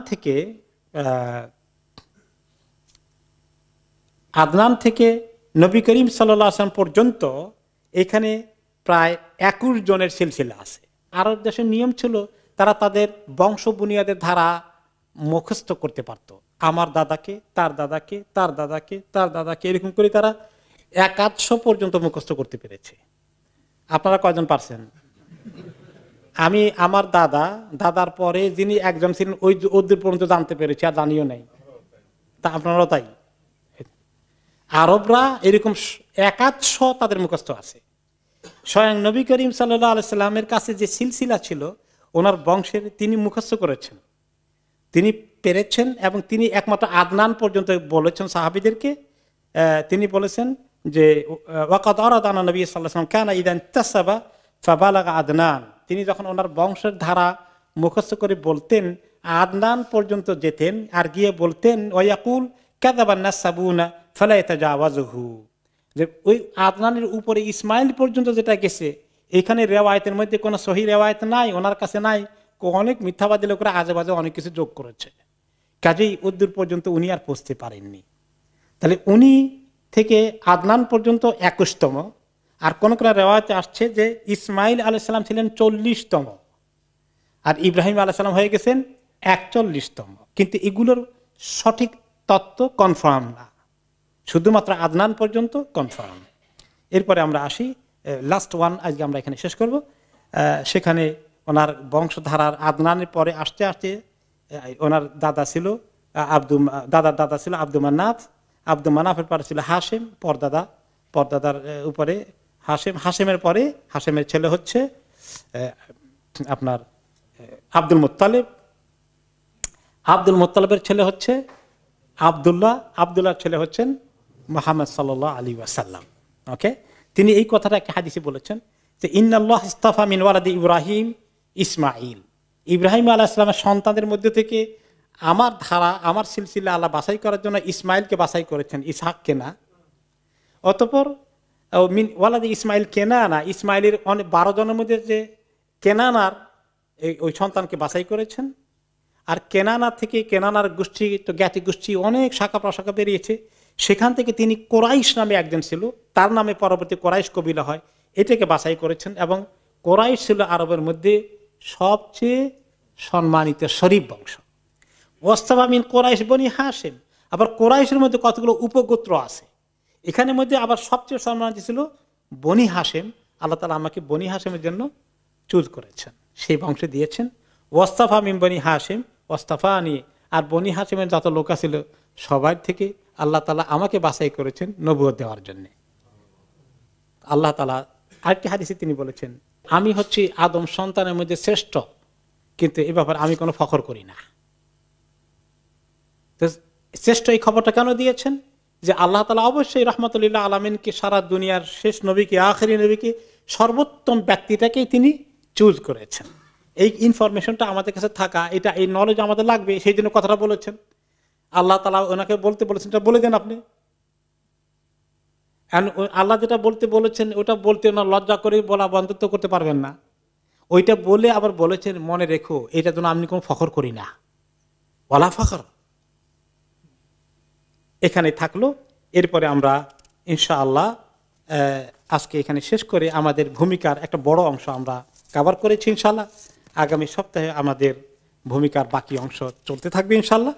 থেকে নবী করিম সাল্লাল্লাহু আলাইহি ওয়াসাল্লাম পর্যন্ত এখানে প্রায় 21 জনের সিলসিলা আছে। আরব দেশের নিয়ম ছিল তারা তাদের বংশ বুনিয়াদের ধারা মুখস্থ করতে পারত। আমার দাদাকে, তার দাদাকে, তার দাদাকে, তার দাদাকে, এরকম করে তারা 100 পর্যন্ত মুখস্থ করতে পেরেছে। আপনারা কয়জন পারছেন? আমি আমার দাদার পরে যিনি একজন ছিলেন ওই ওদের পর্যন্ত জানতে পেরেছি, আর জানিও নাই। তা আপনারাও তাই? আরবরা এরকম 100 তাদের মুখস্থ আছে। স্বয়ং নবী করিম সাল্লাল্লাহু আলাইহি সাল্লামের কাছে যে সিলসিলা ছিল, ওনার বংশের তিনি মুখস্থ করেছেন, তিনি পেরেছেন, এবং তিনি একমাত্র আদনান পর্যন্ত বলেছেন সাহাবীদেরকে। তিনি বলেছেন যে ওয়াকাদ আরাদানা নবী সাল্লাল্লাহু আলাইহি ওয়াসাল্লাম কানা ইযা ইনতাসাবা ফাবালাগা আদনান। তিনি যখন ওনার বংশের ধারা মুখস্থ করে বলতেন, আদনান পর্যন্ত যেতেন, আর গিয়ে বলতেন ওয়ায়াকুল কাযাবান নাসাবুনা ফালা ইয়াতাজাওয়াজুহু, যে ওই আদনানের উপরে ইসমাইল পর্যন্ত যেটা গেছে, এখানে রেওয়ায়েতের মধ্যে কোনো সহি রেওয়ায়েত নাই, ওনার কাছে নাই, অনেক মিথ্যাবাদী লোকরা আজেবাজে অনেক কিছু যোগ করেছে, কাজেই উদ্দূর পর্যন্ত উনি আর পৌঁছতে পারেননি। তাহলে উনি থেকে আদনান পর্যন্ত 21তম, আর কোন কোন রেওয়ায়েতে আসছে যে ইসমাইল আলাইহিস সালাম ছিলেন 40তম, আর ইব্রাহিম আলাইহিস সালাম হয়ে গেছেন 41তম। কিন্তু এগুলোর সঠিক তত্ত্ব কনফার্ম না, শুধুমাত্র আদনান পর্যন্ত কনফার্ম। এরপরে আমরা আসি লাস্ট ওয়ান, আজকে আমরা এখানে শেষ করব। সেখানে ওনার বংশধারার আদনানের পরে আসতে আসতে ওনার দাদা ছিল দাদার দাদা ছিল আব্দুল মান্নাফ, আব্দুল মান্নাফের পরে ছিল হাশেম, পরদাদার উপরে হাশেম, হাশেমের পরে হাশেমের ছেলে হচ্ছে আপনার আব্দুল মুত্তালিব, আব্দুল মুত্তালিবের ছেলে হচ্ছে আব্দুল্লাহ, আব্দুল্লাহর ছেলে হচ্ছেন মুহাম্মদ সাল্লাল্লাহু আলাইহি ওয়াসাল্লাম। ওকে, তিনি এই কথাটা একটা হাদিসে বলেছেন যে ইন্নাল্লাহ ইসতাফা মিন ওয়ালাদি ইব্রাহিম ইসমাঈল, ইব্রাহিম আলাইহিস সালামের সন্তানদের মধ্যে থেকে আমার ধারা, আমার সিলসিলা আল্লাহ বাছাই করার জন্য ইসমাইলকে বাছাই করেছেন, ইসহাককে না। অতঃপর মিন ওয়ালাদি ইসমাইল কেনানা, ইসমাইলের অনেক 12 জনের মধ্যে যে কেনানার ওই সন্তানকে বাছাই করেছেন। আর কেনানা থেকে, কেনানার গোষ্ঠী তো জ্ঞাতি গোষ্ঠী অনেক শাখা প্রশাখা বেরিয়েছে, সেখান থেকে তিনি কোরাইশ নামে একজন ছিল, তার নামে পরবর্তী কোরাইশ কবিলা হয়, এটাকে বাছাই করেছেন। এবং কোরাইশ ছিল আরবের মধ্যে সবচেয়ে সম্মানিত শরীফ বংশ। ওয়াস্তাফা মিন কোরাইশ বনি হাশেম, আবার কোরাইশের মধ্যে কতগুলো উপগোত্র আছে, এখানের মধ্যে আবার সবচেয়ে সম্মানিত ছিল বনি হাশেম। আল্লাহ তাআলা আমাকে বনি হাশেমের জন্য চুজ করেছেন, সেই বংশে দিয়েছেন। ওয়াস্তাফা মিন বনি হাশেম ওয়াস্তাফা নিয়ে, আর বনি হাশেমের যত লোক ছিল সবার থেকে আল্লাহ তাআলা আমাকে বাছাই করেছেন নবুয়ত দেওয়ার জন্য। আল্লাহ তাআলা আরেকটি হাদিসে তিনি বলেছেন, আমি হচ্ছি আদম সন্তানের মধ্যে শ্রেষ্ঠ, কিন্তু এ ব্যাপারে আমি কোনো ফখর করি না। তো শ্রেষ্ঠ এই খবরটা কেন দিয়েছেন? যে আল্লাহ তাআলা অবশ্যই রাহমাতুল আলামিনকে, সারা দুনিয়ার শেষ নবীকে, আখেরি নবীকে, সর্বোত্তম ব্যক্তিটাকেই তিনি চুজ করেছেন। এই ইনফরমেশনটা আমাদের কাছে থাকা, এটা এই নলেজ আমাদের লাগবে, সেই জন্য কথাটা বলেছেন। আল্লাহ তাআলা ওনাকে বলতে বলেছেন, এটা বলে দেন আপনি। আল্লাহ যেটা বলতে বলেছেন ওটা বলতে ওনার লজ্জা করে বলা বন্ধত্ব করতে পারবেন না। ওইটা বলে আবার বলেছেন, মনে রেখো এটা জন্য আমি কোনো ফখর করি না, ওয়ালা ফখর। এখানে থাকলো। এরপরে আমরা ইনশাআল্লাহ আজকে এখানে শেষ করে আমাদের ভূমিকার একটা বড় অংশ আমরা কভার করেছি। ইনশাআল্লাহ আগামী সপ্তাহে আমাদের ভূমিকার বাকি অংশ চলতে থাকবে ইনশাআল্লাহ।